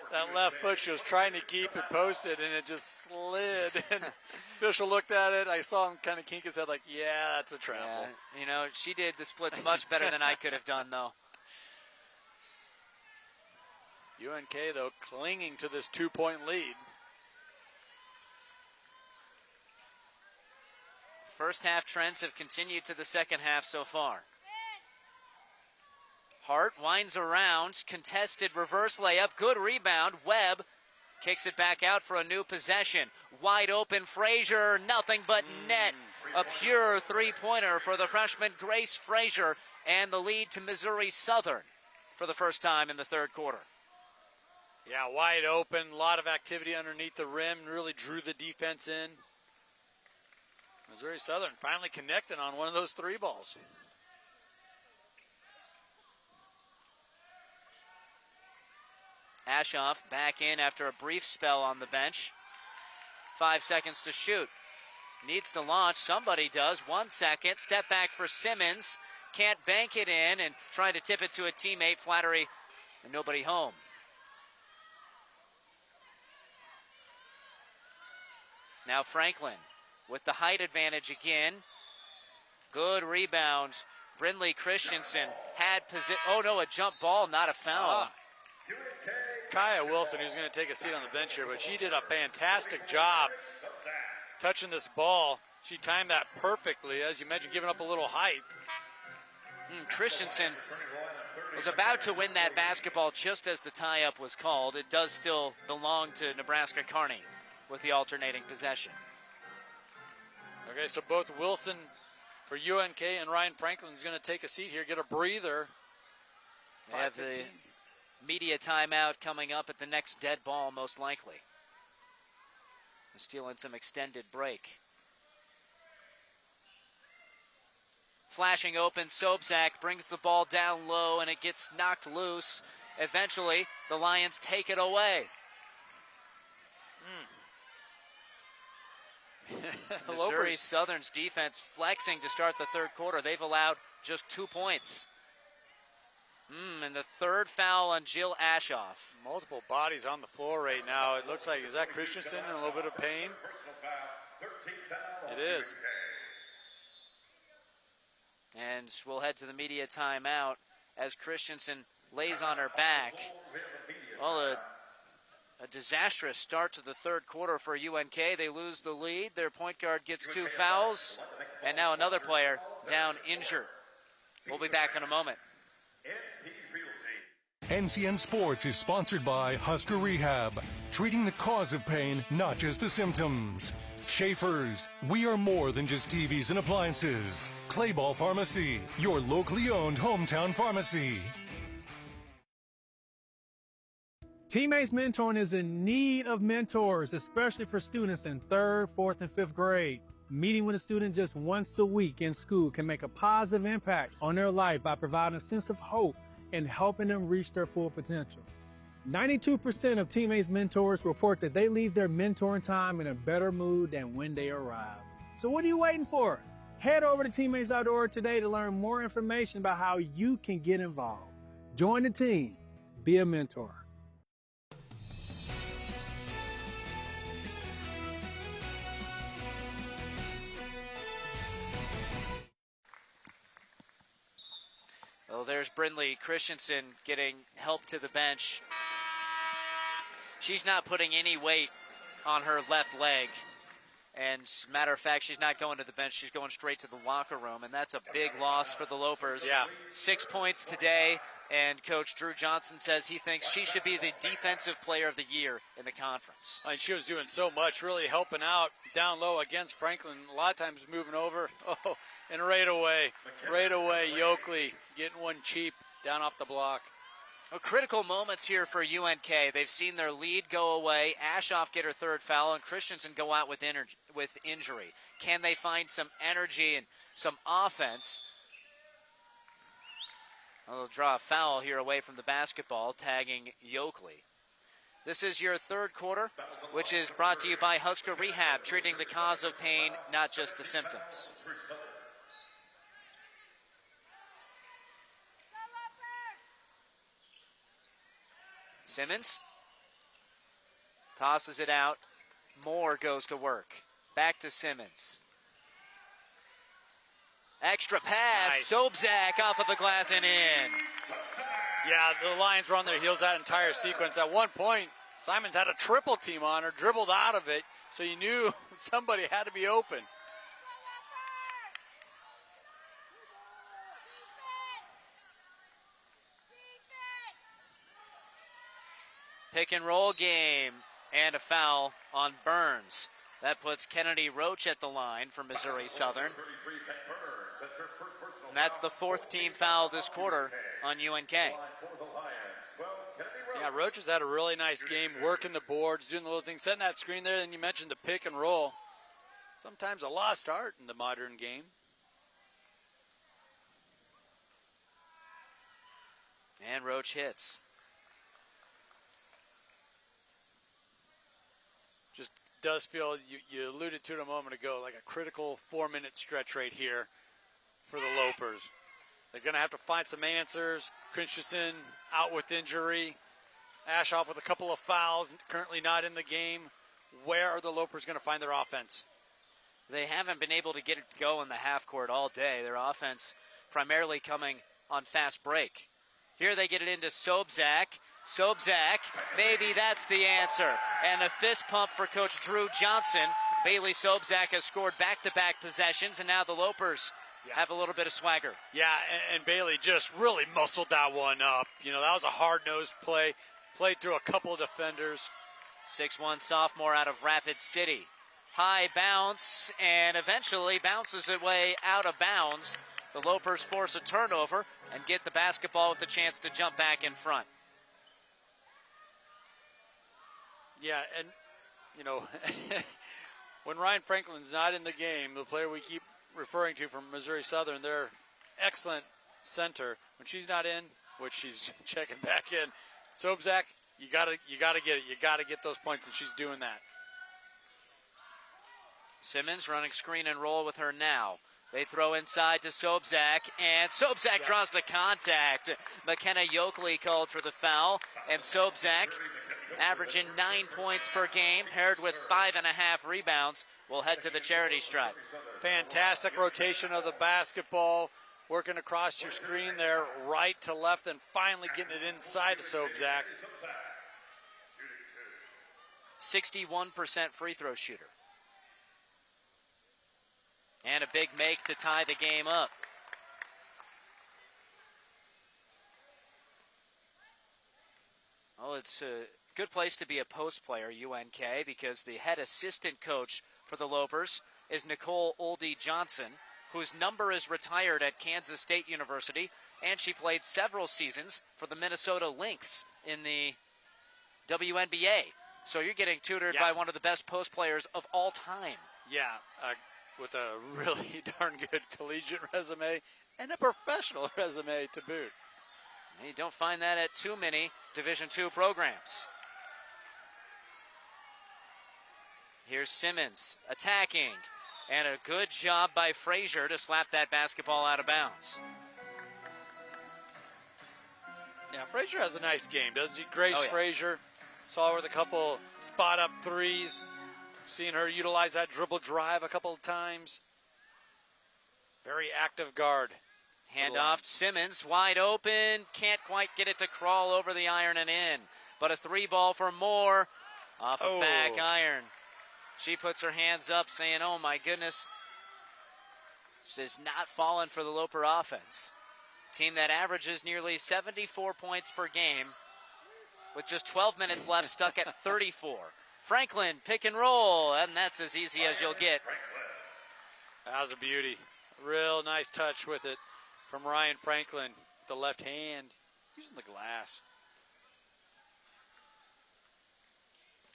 Speaker 7: That left foot, she was trying to keep it posted, and it just slid. And official looked at it. I saw him kind of kink his head like, yeah, that's a travel.
Speaker 2: Yeah, she did the splits much better than I could have done, though.
Speaker 7: UNK, though, clinging to this 2-point lead.
Speaker 2: First half trends have continued to the second half so far. Hart winds around, contested reverse layup, good rebound. Webb kicks it back out for a new possession. Wide open, Frazier, nothing but net. A pure three-pointer for the freshman Grace Frazier, and the lead to Missouri Southern for the first time in the third quarter.
Speaker 7: Yeah, wide open, a lot of activity underneath the rim, really drew the defense in. Missouri Southern finally connecting on one of those 3 balls.
Speaker 2: Ashoff back in after a brief spell on the bench. 5 seconds to shoot. Needs to launch. Somebody does. 1 second. Step back for Simmons. Can't bank it in, and trying to tip it to a teammate. Flattery, and nobody home. Now Franklin with the height advantage again. Good rebound. Brindley Christensen had position. Oh no, a jump ball, not a foul.
Speaker 7: Kaya Wilson, who's going to take a seat on the bench here, but she did a fantastic job touching this ball. She timed that perfectly, as you mentioned, giving up a little height.
Speaker 2: Christensen was about to win that basketball just as the tie-up was called. It does still belong to Nebraska Kearney with the alternating possession.
Speaker 7: Okay, so both Wilson for UNK and Ryan Franklin is going to take a seat here, get a breather
Speaker 2: They have the media timeout coming up at the next dead ball, most likely. They're stealing some extended break. Flashing open, Sobczak brings the ball down low, and it gets knocked loose. Eventually, the Lions take it away. Missouri Southern's defense flexing to start the third quarter. They've allowed just 2 points. And the third foul on Jill Ashoff.
Speaker 7: Multiple bodies on the floor right now. It looks like, is that Christensen in a little bit of pain? It is.
Speaker 2: And we'll head to the media timeout as Christensen lays on her back. Well, a disastrous start to the third quarter for UNK. They lose the lead. Their point guard gets 2 fouls. And now another player down injured. We'll be back in a moment.
Speaker 1: NCN Sports is sponsored by Husker Rehab, treating the cause of pain, not just the symptoms. Schaefer's, we are more than just TVs and appliances. Clayball Pharmacy, your locally owned hometown pharmacy.
Speaker 13: Teammates Mentoring is in need of mentors, especially for students in 3rd, 4th, and 5th grade. Meeting with a student just once a week in school can make a positive impact on their life by providing a sense of hope and helping them reach their full potential. 92% of Teammates Mentors report that they leave their mentoring time in a better mood than when they arrive. So what are you waiting for? Head over to Teammates Outdoor today to learn more information about how you can get involved. Join the team. Be a mentor.
Speaker 2: Well, there's Brindley Christensen getting help to the bench. She's not putting any weight on her left leg. And matter of fact, she's not going to the bench. She's going straight to the locker room, and that's a big loss for the Lopers.
Speaker 7: Yeah.
Speaker 2: 6 points today, and Coach Drew Johnson says he thinks she should be the Defensive Player of the Year in the conference.
Speaker 7: And she was doing so much, really helping out down low against Franklin. A lot of times moving over. Oh, and right away, Yoakley getting one cheap down off the block.
Speaker 2: Well, critical moments here for UNK. They've seen their lead go away. Ashoff get her third foul, and Christensen go out with injury. Can they find some energy and some offense? Well, they'll draw a foul here away from the basketball, tagging Yoakley. This is your third quarter, which is brought to you by Husker Rehab, treating the cause of pain, not just the symptoms. Simmons tosses it out. Moore goes to work. Back to Simmons. Extra pass. Nice. Sobczak off of the glass and in.
Speaker 7: Yeah, the Lions were on their heels that entire sequence. At one point, Simons had a triple team on her, dribbled out of it, so you knew somebody had to be open.
Speaker 2: Pick and roll game and a foul on Burns. That puts Kennedy Roach at the line for Missouri Southern. And that's the 4th team foul this quarter on UNK.
Speaker 7: Yeah, Roach has had a really nice game, working the boards, doing the little things, setting that screen there. Then you mentioned the pick and roll. Sometimes a lost art in the modern game.
Speaker 2: And Roach hits.
Speaker 7: Just does feel, you alluded to it a moment ago, like a critical 4-minute stretch right here for the Lopers. They're going to have to find some answers. Christensen out with injury. Ashoff with a couple of fouls, currently not in the game. Where are the Lopers going to find their offense?
Speaker 2: They haven't been able to get it to go in the half court all day. Their offense primarily coming on fast break. Here they get it into Sobczak. Sobczak, maybe that's the answer. And a fist pump for Coach Drew Johnson. Bailey Sobczak has scored back-to-back possessions, and now the Lopers have a little bit of swagger.
Speaker 7: Yeah, and Bailey just really muscled that one up. You know, that was a hard-nosed play. Played through a couple of defenders.
Speaker 2: 6'1" sophomore out of Rapid City. High bounce, and eventually bounces it way out of bounds. The Lopers force a turnover and get the basketball with the chance to jump back in front.
Speaker 7: Yeah, and, you know, when Ryan Franklin's not in the game, the player we keep referring to from Missouri Southern, their excellent center, when she's not in, which she's checking back in, Sobczak, you gotta get it. You gotta get those points, and she's doing that.
Speaker 2: Simmons running screen and roll with her now. They throw inside to Sobczak, and Sobczak draws the contact. McKenna Yoakley called for the foul, and Sobczak, averaging 9 points per game, paired with 5.5 rebounds, will head to the charity stripe.
Speaker 7: Fantastic rotation of the basketball, working across your screen there, right to left, and finally getting it inside to Sobczak.
Speaker 2: 61% free throw shooter. And a big make to tie the game up. Well, it's a good place to be a post player, UNK, because the head assistant coach for the Lopers is Nicole Oldie Johnson, whose number is retired at Kansas State University, and she played several seasons for the Minnesota Lynx in the WNBA. So you're getting tutored by one of the best post players of all time.
Speaker 7: Yeah, with a really darn good collegiate resume and a professional resume to boot.
Speaker 2: You don't find that at too many Division II programs. Here's Simmons attacking, and a good job by Frazier to slap that basketball out of bounds.
Speaker 7: Yeah, Frazier has a nice game, doesn't he? Grace Frazier. Saw her with a couple spot-up threes. Seen her utilize that dribble drive a couple of times. Very active guard.
Speaker 2: Handoff, Simmons, wide open. Can't quite get it to crawl over the iron and in. But a three ball for Moore. Off of back iron. She puts her hands up saying, oh my goodness. This is not falling for the Loper offense. Team that averages nearly 74 points per game. With just 12 minutes left, stuck at 34. Franklin, pick and roll, and that's as easy as you'll get.
Speaker 7: That was a beauty. Real nice touch with it from Ryan Franklin. The left hand, using the glass.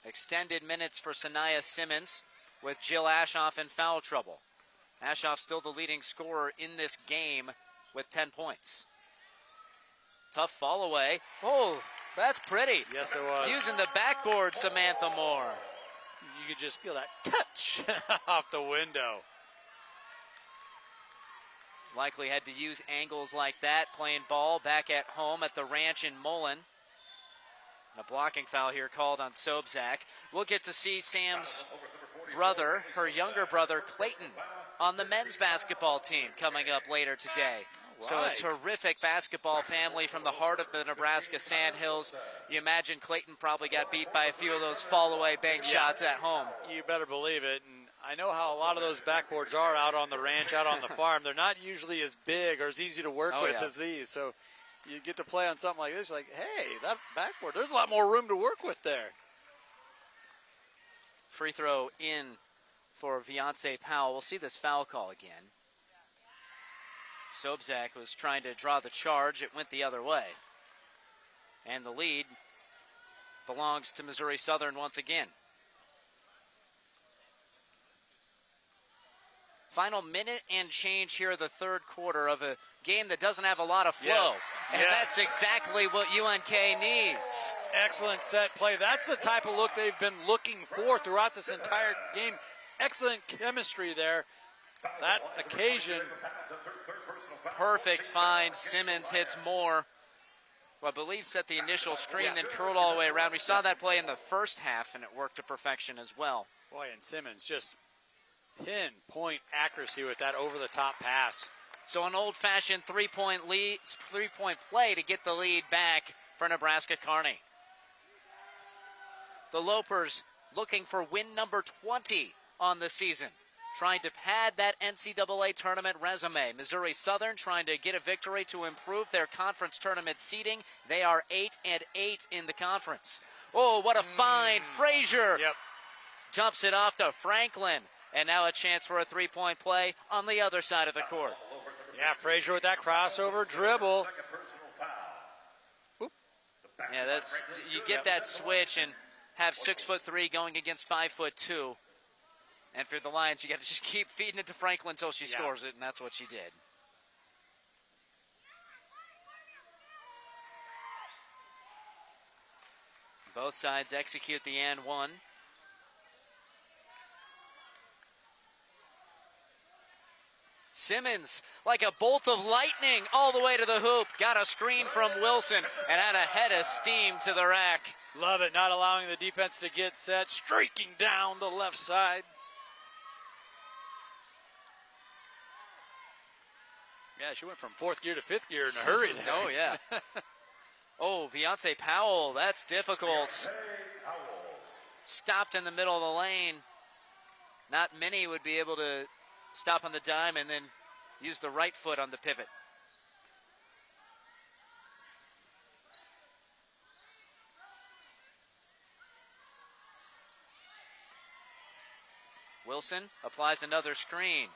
Speaker 2: Extended minutes for Sanaya Simmons with Jill Ashoff in foul trouble. Ashoff still the leading scorer in this game with 10 points. Tough fall away. Oh, that's pretty.
Speaker 7: Yes, it was.
Speaker 2: Using the backboard, Samantha Moore.
Speaker 7: You could just feel that touch off the window.
Speaker 2: Likely had to use angles like that, playing ball back at home at the ranch in Mullen. A blocking foul here called on Sobczak. We'll get to see Sam's brother, her younger brother, Clayton, on the men's basketball team coming up later today. So a terrific basketball family from the heart of the Nebraska Sandhills. You imagine Clayton probably got beat by a few of those fall-away bank shots at home.
Speaker 7: You better believe it. And I know how a lot of those backboards are out on the ranch, out on the farm. They're not usually as big or as easy to work with as these. So you get to play on something like this, you're like, hey, that backboard, there's a lot more room to work with there.
Speaker 2: Free throw in for Beyonce Powell. We'll see this foul call again. Sobczak was trying to draw the charge. It went the other way. And the lead belongs to Missouri Southern once again. Final minute and change here of the third quarter of a game that doesn't have a lot of flow. And that's exactly what UNK needs.
Speaker 7: Excellent set play. That's the type of look they've been looking for throughout this entire game. Excellent chemistry there. That occasion.
Speaker 2: Perfect find. Simmons hits Moore. Well, I believe set the initial screen, then curled all the way around. We saw that play in the first half, and it worked to perfection as well.
Speaker 7: Boy, and Simmons just pinpoint accuracy with that over-the-top pass.
Speaker 2: So an old-fashioned three-point play to get the lead back for Nebraska Kearney. The Lopers looking for win number 20 on the season, trying to pad that NCAA tournament resume. Missouri Southern trying to get a victory to improve their conference tournament seeding. They are 8-8 in the conference. Oh, what a find. Frazier dumps it off to Franklin. And now a chance for a three-point play on the other side of the court.
Speaker 7: Yeah, Frazier with that crossover dribble.
Speaker 2: Yeah, that's you get that switch and have 6'3" going against 5'2". And for the Lions, you got to just keep feeding it to Franklin until she scores it, and that's what she did. Both sides execute the and one. Simmons, like a bolt of lightning, all the way to the hoop. Got a screen from Wilson and had a head of steam to the rack.
Speaker 7: Love it, not allowing the defense to get set, streaking down the left side. Yeah, she went from fourth gear to fifth gear in a hurry there.
Speaker 2: Oh, yeah. Oh, Beyonce Powell, that's difficult. Stopped in the middle of the lane. Not many would be able to stop on the dime and then use the right foot on the pivot. Wilson applies another screen.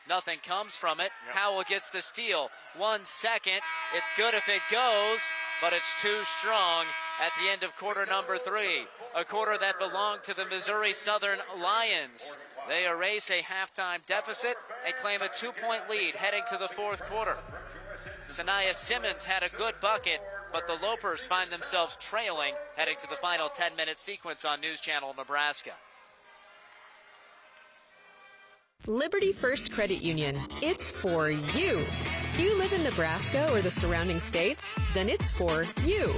Speaker 2: Nothing comes from it. Yep. Powell gets the steal. 1 second. It's good if it goes, but it's too strong at the end of quarter number 3. A quarter that belonged to the Missouri Southern Lions. They erase a halftime deficit and claim a 2-point lead heading to the fourth quarter. Sanaya Simmons had a good bucket, but the Lopers find themselves trailing heading to the final 10-minute sequence on News Channel Nebraska.
Speaker 18: Liberty First Credit Union. It's for you. You live in Nebraska or the surrounding states? Then it's for you.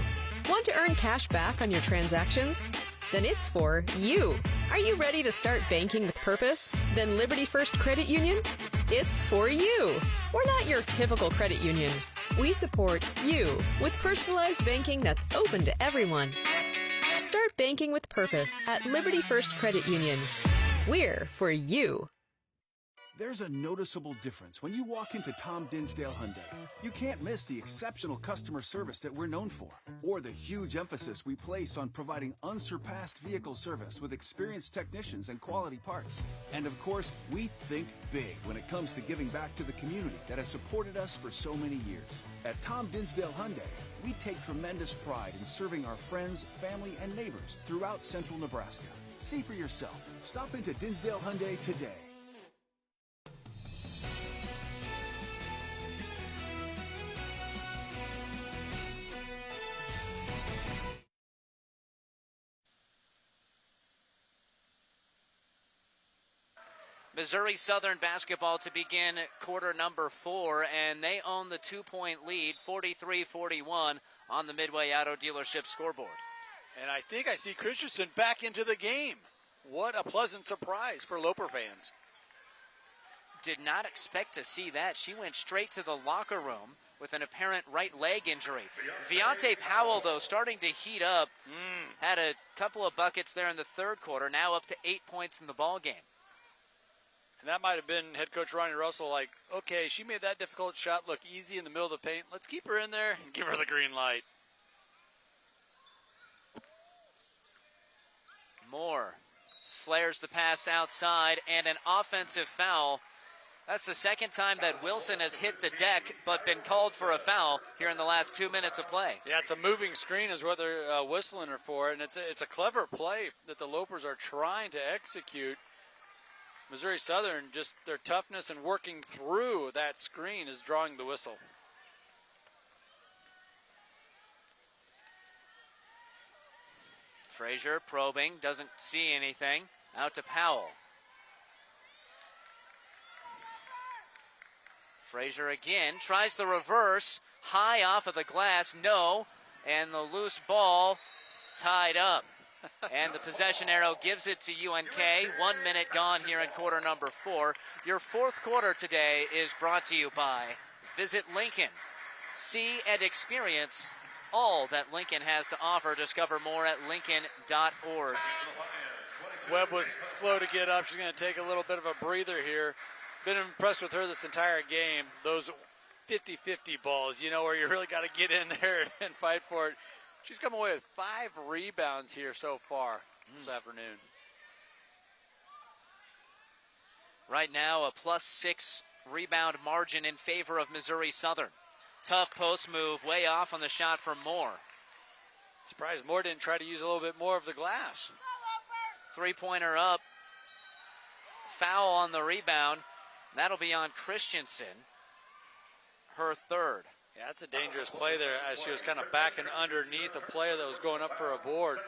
Speaker 18: Want to earn cash back on your transactions? Then it's for you. Are you ready to start banking with purpose? Then Liberty First Credit Union? It's for you. We're not your typical credit union. We support you with personalized banking that's open to everyone. Start banking with purpose at Liberty First Credit Union. We're for you.
Speaker 10: There's a noticeable difference when you walk into Tom Dinsdale Hyundai. You can't miss the exceptional customer service that we're known for, or the huge emphasis we place on providing unsurpassed vehicle service with experienced technicians and quality parts. And of course, we think big when it comes to giving back to the community that has supported us for so many years. At Tom Dinsdale Hyundai, we take tremendous pride in serving our friends, family, and neighbors throughout central Nebraska. See for yourself. Stop into Dinsdale Hyundai today.
Speaker 2: Missouri Southern basketball to begin quarter number 4, and they own the 2-point lead, 43-41 on the Midway Auto Dealership scoreboard.
Speaker 7: And I think I see Christensen back into the game. What a pleasant surprise for Loper fans.
Speaker 2: Did not expect to see that. She went straight to the locker room with an apparent right leg injury. Beyonce Powell, though, starting to heat up. Had a couple of buckets there in the third quarter, now up to 8 points in the ball game.
Speaker 7: And that might have been head coach Ronnie Russell like, okay, she made that difficult shot look easy in the middle of the paint. Let's keep her in there and give her the green light.
Speaker 2: Moore flares the pass outside and an offensive foul. That's the second time that Wilson has hit the deck but been called for a foul here in the last 2 minutes of play.
Speaker 7: Yeah, it's a moving screen is what they're whistling her for, and it's a clever play that the Lopers are trying to execute. Missouri Southern, just their toughness and working through that screen is drawing the whistle.
Speaker 2: Frazier probing, doesn't see anything. Out to Powell. Frazier again, tries the reverse, high off of the glass, no, and the loose ball tied up. And the possession arrow gives it to UNK. 1 minute gone here in quarter number 4. Your fourth quarter today is brought to you by Visit Lincoln. See and experience all that Lincoln has to offer. Discover more at lincoln.org.
Speaker 7: Webb was slow to get up. She's going to take a little bit of a breather here. Been impressed with her this entire game. Those 50-50 balls, you know, where you really got to get in there and fight for it. She's come away with 5 rebounds here so far this afternoon.
Speaker 2: Right now, a +6 rebound margin in favor of Missouri Southern. Tough post move, way off on the shot from Moore.
Speaker 7: Surprised Moore didn't try to use a little bit more of the glass.
Speaker 2: Three-pointer up. Foul on the rebound. That'll be on Christensen, her third.
Speaker 7: Yeah, that's a dangerous play there as she was kind of backing underneath a player that was going up for a board.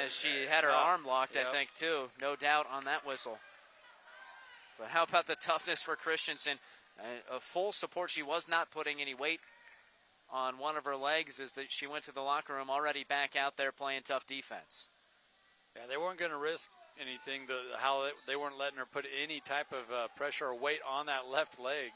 Speaker 2: As she had her arm locked, I think, too. No doubt on that whistle. But how about the toughness for Christensen? A full support. She was not putting any weight on one of her legs as that she went to the locker room already back out there playing tough defense.
Speaker 7: Yeah, they weren't going to risk anything. How they weren't letting her put any type of pressure or weight on that left leg.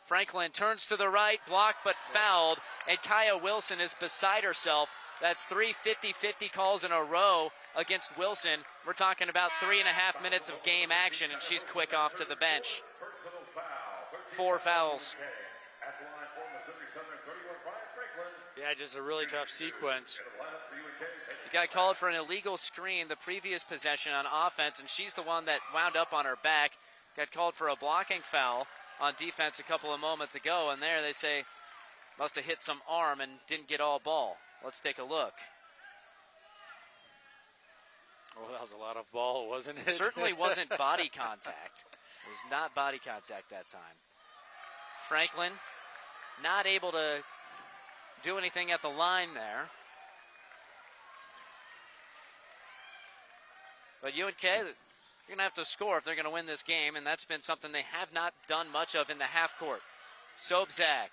Speaker 2: Franklin turns to the right, blocked but fouled, and Kaya Wilson is beside herself. That's 3 50-50 calls in a row against Wilson. We're talking about 3.5 minutes of game action, and she's quick off to the bench. 4 fouls.
Speaker 7: Yeah, just a really tough sequence.
Speaker 2: He got called for an illegal screen the previous possession on offense, and she's the one that wound up on her back. Got called for a blocking foul on defense a couple of moments ago, and there they say must have hit some arm and didn't get all ball. Let's take a look.
Speaker 7: Oh, that was a lot of ball, wasn't it?
Speaker 2: Certainly wasn't body contact. It was not body contact that time. Franklin not able to do anything at the line there. But UNK, they're going to have to score if they're going to win this game, and that's been something they have not done much of in the half court. Sobczak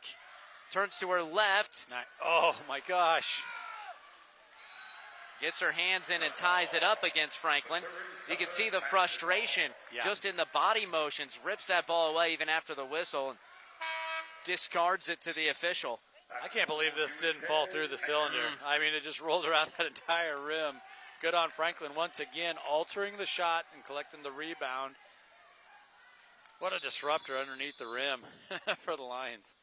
Speaker 2: turns to her left.
Speaker 7: Oh, my gosh.
Speaker 2: Gets her hands in and ties it up against Franklin. You can see the frustration just in the body motions. Rips that ball away even after the whistle and discards it to the official.
Speaker 7: I can't believe this didn't fall through the cylinder. I mean, it just rolled around that entire rim. Good on Franklin once again, altering the shot and collecting the rebound. What a disruptor underneath the rim for the Lions.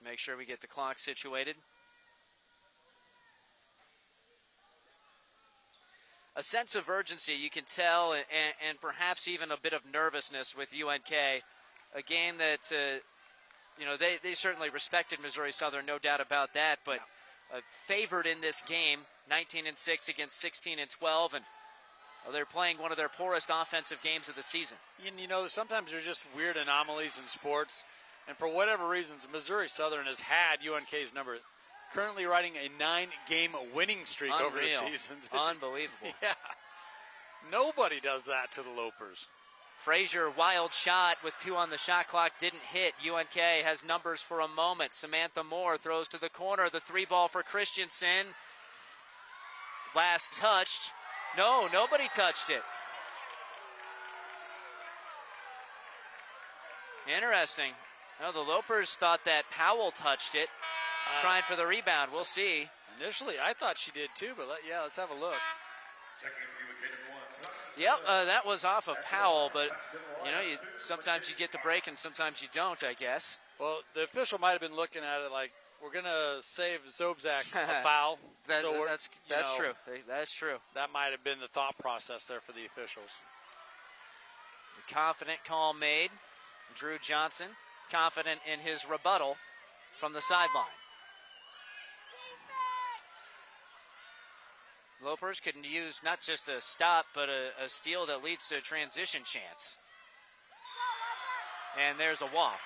Speaker 2: Make sure we get the clock situated. A sense of urgency, you can tell, and perhaps even a bit of nervousness with UNK. A game that, they certainly respected Missouri Southern, no doubt about that, but favored in this game, 19-6 against 16-12, and they're playing one of their poorest offensive games of the season.
Speaker 7: And, sometimes there's just weird anomalies in sports, and for whatever reasons, Missouri Southern has had UNK's number. Currently riding a 9-game winning streak over the season.
Speaker 2: Unbelievable.
Speaker 7: Yeah. Nobody does that to the Lopers.
Speaker 2: Frazier, wild shot with 2 on the shot clock, didn't hit. UNK has numbers for a moment. Samantha Moore throws to the corner. The 3-ball for Christensen. Last touched. No, nobody touched it. Interesting. No, the Lopers thought that Powell touched it. Trying for the rebound. We'll see.
Speaker 7: Initially, I thought she did too, but let's have a look.
Speaker 2: Yep, that was off of Powell, but, sometimes you get the break and sometimes you don't, I guess.
Speaker 7: Well, the official might have been looking at it like, we're going to save Sobczak a foul.
Speaker 2: That's true. That's true.
Speaker 7: That might have been the thought process there for the officials.
Speaker 2: The confident call made. Drew Johnson, confident in his rebuttal from the sideline. Lopers can use not just a stop, but a steal that leads to a transition chance. And there's a walk.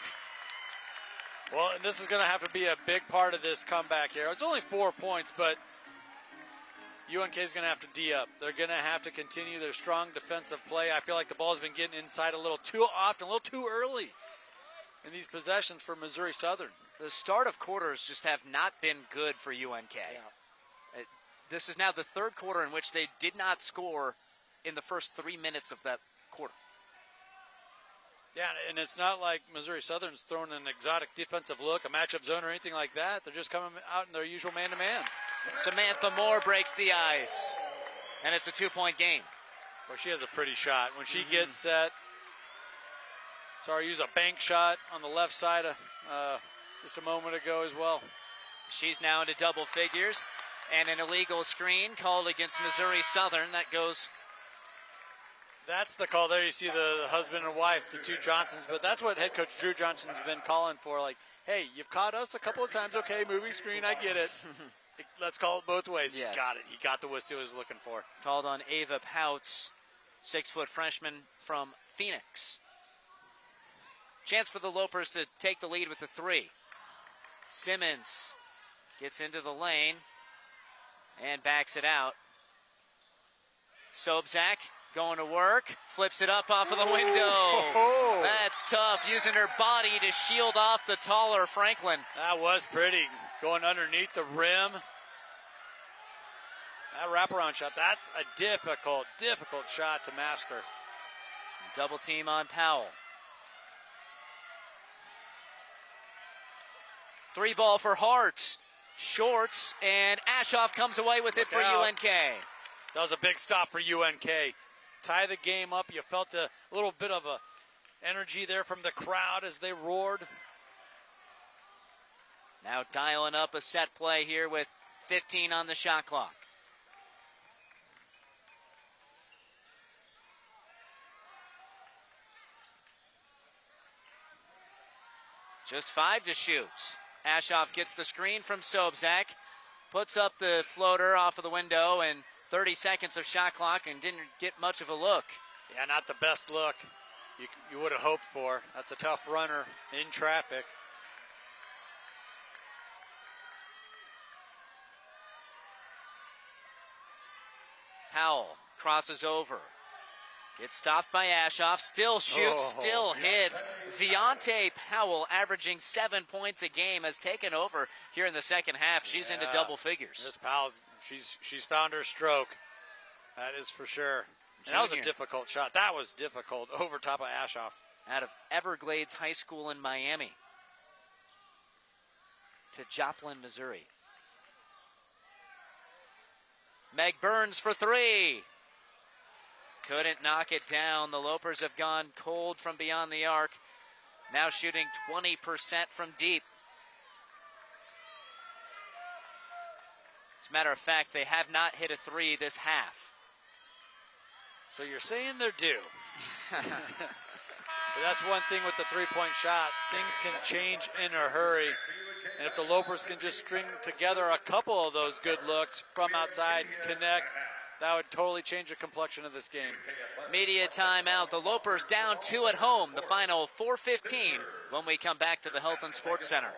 Speaker 7: Well, and this is going to have to be a big part of this comeback here. It's only 4 points, but UNK is going to have to D up. They're going to have to continue their strong defensive play. I feel like the ball's been getting inside a little too often, a little too early in these possessions for Missouri Southern.
Speaker 2: The start of quarters just have not been good for UNK.
Speaker 7: Yeah.
Speaker 2: This is now the third quarter in which they did not score in the first 3 minutes of that quarter.
Speaker 7: Yeah, and it's not like Missouri Southern's throwing an exotic defensive look, a matchup zone, or anything like that. They're just coming out in their usual man-to-man.
Speaker 2: Samantha Moore breaks the ice, and it's a 2-point game.
Speaker 7: Well, she has a pretty shot. When she gets set, saw her use a bank shot on the left side just a moment ago as well.
Speaker 2: She's now into double figures. And an illegal screen called against Missouri Southern. That goes
Speaker 7: That's the call there. You see the husband and wife, the two Johnsons, but that's what head coach Drew Johnson's been calling for. Like, hey, you've caught us a couple of times. Okay, moving screen, I get it. Let's call it both ways.
Speaker 3: Yes.
Speaker 7: He got it. He got the whistle he was looking for.
Speaker 3: Called on Ava Pouts, 6-foot freshman from Phoenix. Chance for the Lopers to take the lead with a 3. Simmons gets into the lane and backs it out. Sobczak going to work, flips it up off of the window. That's tough, using her body to shield off the taller Franklin.
Speaker 7: That was pretty, going underneath the rim. That wraparound shot, that's a difficult shot to master.
Speaker 3: Double team on Powell. 3 ball for Hart. Shorts, and Ashoff comes away with it for UNK.
Speaker 7: That was a big stop for UNK. Tie the game up. You felt a little bit of a energy there from the crowd as they roared.
Speaker 3: Now dialing up a set play here with 15 on the shot clock. Just 5 to shoot. Ashoff gets the screen from Sobczak, puts up the floater off of the window, and 30 seconds of shot clock and didn't get much of a look.
Speaker 7: Yeah, not the best look you would have hoped for. That's a tough runner in traffic.
Speaker 3: Powell crosses over. Gets stopped by Ashoff, still shoots, still hits. Viante Powell, averaging 7 points a game, has taken over here in the second half. She's into double figures.
Speaker 7: This Powell's, she's found her stroke. That is for sure. And that was a difficult shot. That was difficult over top of Ashoff.
Speaker 3: Out of Everglades High School in Miami to Joplin, Missouri. Meg Burns for 3. Couldn't knock it down. The Lopers have gone cold from beyond the arc. Now shooting 20% from deep. As a matter of fact, they have not hit a 3 this half.
Speaker 7: So you're saying they're due. But that's one thing with the three-point shot. Things can change in a hurry. And if the Lopers can just string together a couple of those good looks from outside, connect, that would totally change the complexion of this game.
Speaker 3: Media timeout. The Lopers down 2 at home. The final 4:15 when we come back to the Health and Sports Center.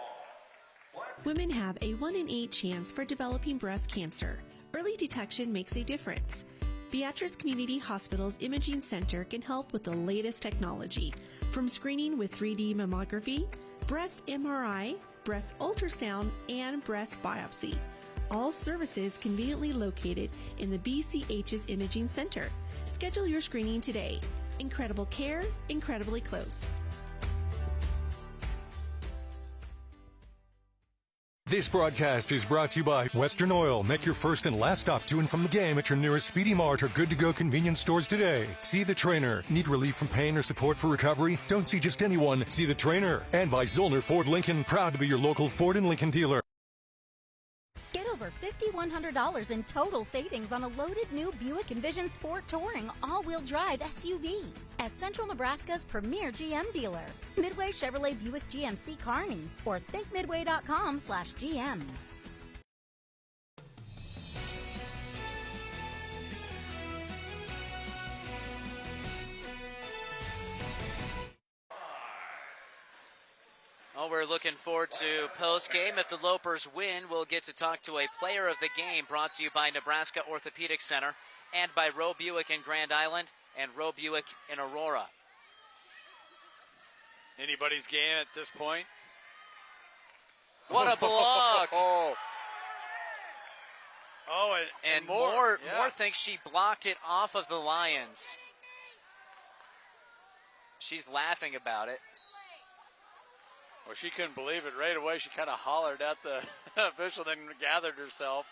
Speaker 6: Women have a 1 in 8 chance for developing breast cancer. Early detection makes a difference. Beatrice Community Hospital's Imaging Center can help with the latest technology, from screening with 3D mammography, breast MRI, breast ultrasound, and breast biopsy. All services conveniently located in the BCH's Imaging Center. Schedule your screening today. Incredible care, incredibly close.
Speaker 1: This broadcast is brought to you by Western Oil. Make your first and last stop to and from the game at your nearest Speedy Mart or good-to-go convenience stores today. See the trainer. Need relief from pain or support for recovery? Don't see just anyone. See the trainer. And by Zollner Ford Lincoln. Proud to be your local Ford and Lincoln dealer.
Speaker 23: Get over $5,100 in total savings on a loaded new Buick Envision Sport Touring all-wheel drive SUV at Central Nebraska's premier GM dealer, Midway Chevrolet Buick GMC Kearney, or thinkmidway.com/GM.
Speaker 3: Well, we're looking forward to post-game. If the Lopers win, we'll get to talk to a player of the game, brought to you by Nebraska Orthopedic Center and by Roe Buick in Grand Island and Roe Buick in Aurora.
Speaker 7: Anybody's game at this point.
Speaker 3: What a block!
Speaker 7: And
Speaker 3: Moore thinks she blocked it off of the Lions. She's laughing about it.
Speaker 7: Well, she couldn't believe it right away. She kind of hollered at the official, then gathered herself.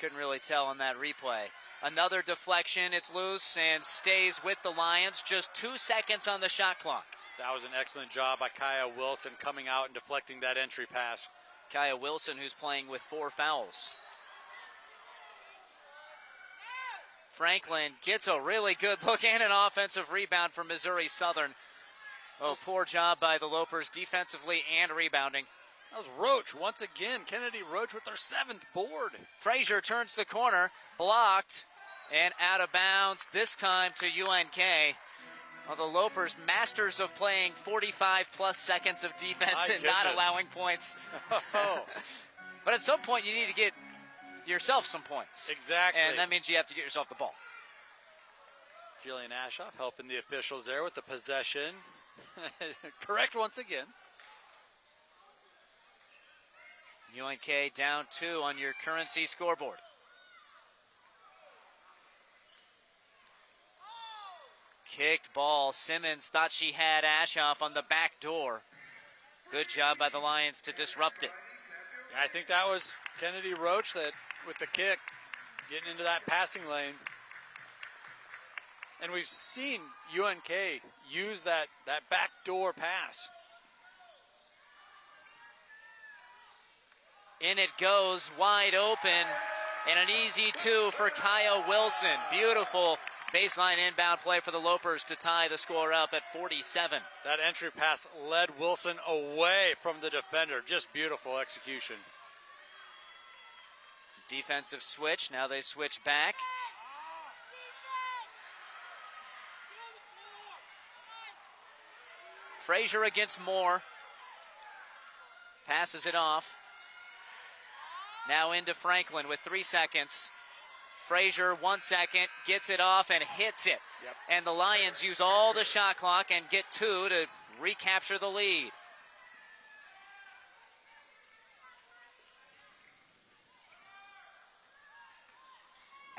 Speaker 3: Couldn't really tell on that replay. Another deflection. It's loose and stays with the Lions. Just 2 seconds on the shot clock.
Speaker 7: That was an excellent job by Kaya Wilson coming out and deflecting that entry pass.
Speaker 3: Kaya Wilson, who's playing with 4 fouls. Franklin gets a really good look and an offensive rebound from Missouri Southern. Oh, poor job by the Lopers defensively and rebounding.
Speaker 7: That was Roach once again. Kennedy Roach with their 7th board.
Speaker 3: Frazier turns the corner, blocked, and out of bounds, this time to UNK. Well, the Lopers, masters of playing 45-plus seconds of defense and not allowing points. But at some point, you need to get yourself some points.
Speaker 7: Exactly.
Speaker 3: And that means you have to get yourself the ball.
Speaker 7: Jillian Ashoff helping the officials there with the possession. Correct once again.
Speaker 3: UNK down 2 on your Currency scoreboard. Kicked ball. Simmons thought she had Ashoff on the back door. Good job by the Lions to disrupt it.
Speaker 7: Yeah, I think that was Kennedy Roach that with the kick getting into that passing lane. And we've seen UNK use that backdoor pass.
Speaker 3: In it goes, wide open, and an easy 2 for Kaya Wilson. Beautiful baseline inbound play for the Lopers to tie the score up at 47.
Speaker 7: That entry pass led Wilson away from the defender. Just beautiful execution.
Speaker 3: Defensive switch, now they switch back. Frazier against Moore. Passes it off. Now into Franklin with 3 seconds. Frazier, 1 second, gets it off and hits it.
Speaker 7: Yep.
Speaker 3: And the Lions use all the shot clock and get 2 to recapture the lead.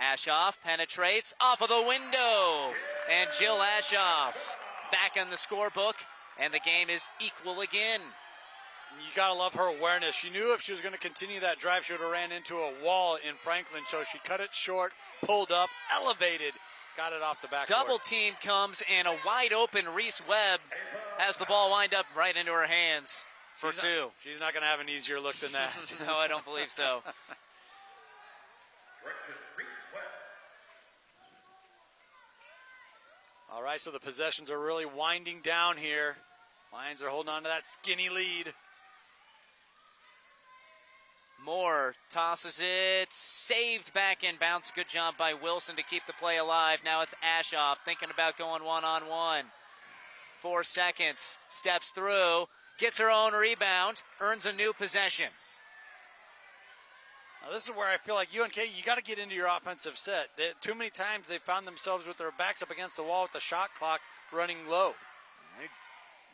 Speaker 3: Ashoff penetrates off of the window. And Jill Ashoff back in the scorebook. And the game is equal again.
Speaker 7: You got to love her awareness. She knew if she was going to continue that drive, she would have ran into a wall in Franklin. So she cut it short, pulled up, elevated, got it off the back.
Speaker 3: Double team comes, and a wide open Reese Webb has the ball wind up right into her hands for 2.
Speaker 7: She's not going to have an easier look than that.
Speaker 3: No, I don't believe so.
Speaker 7: All right, so the possessions are really winding down here. Lions are holding on to that skinny lead.
Speaker 3: Moore tosses it, saved back in bounce. Good job by Wilson to keep the play alive. Now it's Ashoff thinking about going one-on-one. 4 seconds, steps through, gets her own rebound, earns a new possession.
Speaker 7: Now this is where I feel like UNK, you got to get into your offensive set. Too many times they found themselves with their backs up against the wall with the shot clock running low.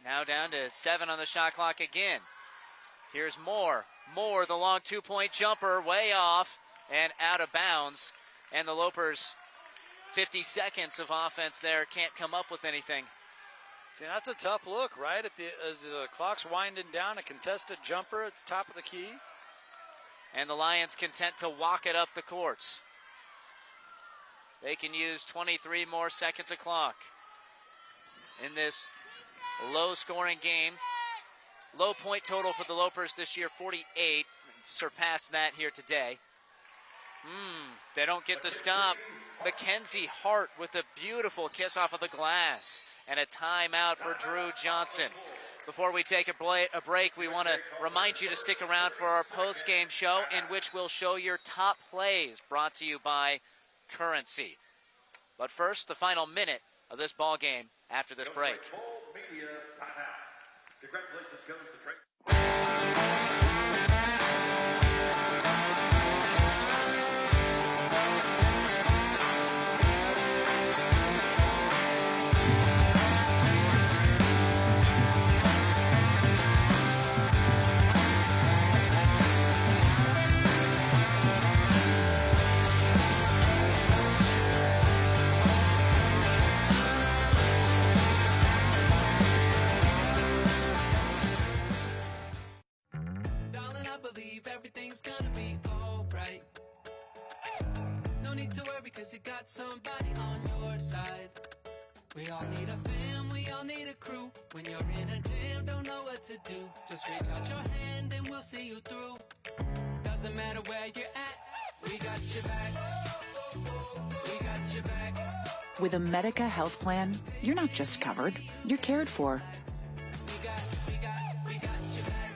Speaker 3: Now down to 7 on the shot clock again. Here's Moore. Moore, the long 2-point jumper, way off and out of bounds. And the Lopers, 50 seconds of offense there, can't come up with anything.
Speaker 7: See, that's a tough look, right? As the clock's winding down, a contested jumper at the top of the key.
Speaker 3: And the Lions content to walk it up the courts. They can use 23 more seconds of clock in this low-scoring game. Low point total for the Lopers this year, 48. Surpassed that here today. They don't get the stop. Mackenzie Hart with a beautiful kiss off of the glass. And a timeout for Drew Johnson. Before we take a break, we want to remind you to stick around for our post-game show in which we'll show your top plays, brought to you by Currency. But first, the final minute of this ball game after this break.
Speaker 15: Media timeout. Congratulations goes to Trey.
Speaker 4: Everything's gonna be alright. No need to worry, cause you got somebody on your side. We all need a fam, we all need a crew. When you're in a jam, don't know what to do, just reach out your hand and we'll see you through. Doesn't matter where you're at, we got your back. We got
Speaker 17: your back.
Speaker 5: With a Medica health plan, you're not just covered, you're cared for.
Speaker 17: We got your back.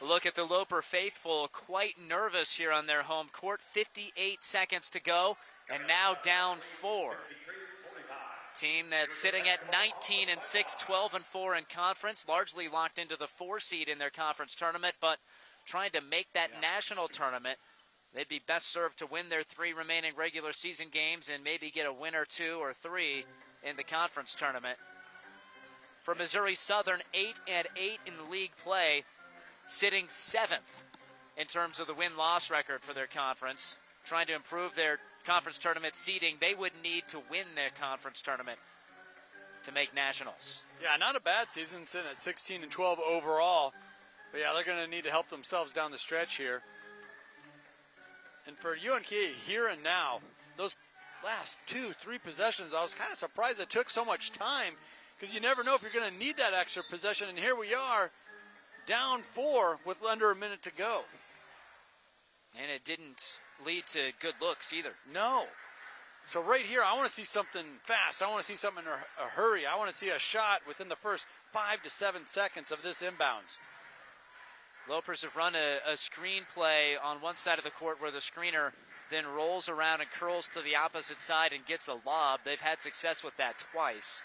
Speaker 3: Look at the Loper faithful, quite nervous here on their home court. 58 seconds to go, and now down 4. Team that's sitting at 19-6, 12-4 in conference, largely locked into the 4 seed in their conference tournament, but trying to make that national tournament. They'd be best served to win their 3 remaining regular season games and maybe get a win or 2 or 3 in the conference tournament. For Missouri Southern, 8-8 in the league play, sitting 7th in terms of the win-loss record for their conference, trying to improve their conference tournament seeding. They would need to win their conference tournament to make nationals.
Speaker 7: Yeah, not a bad season, sitting at 16-12 overall. But yeah, they're going to need to help themselves down the stretch here. And for UNK, here and now, those last 2-3 possessions, I was kind of surprised it took so much time, because you never know if you're going to need that extra possession. And here we are, down 4 with under a minute to go.
Speaker 3: And it didn't lead to good looks either.
Speaker 7: No. So right here, I want to see something fast. I want to see something in a hurry. I want to see a shot within the first 5 to 7 seconds of this inbounds.
Speaker 3: Lopers have run a screen play on one side of the court where the screener then rolls around and curls to the opposite side and gets a lob. They've had success with that twice.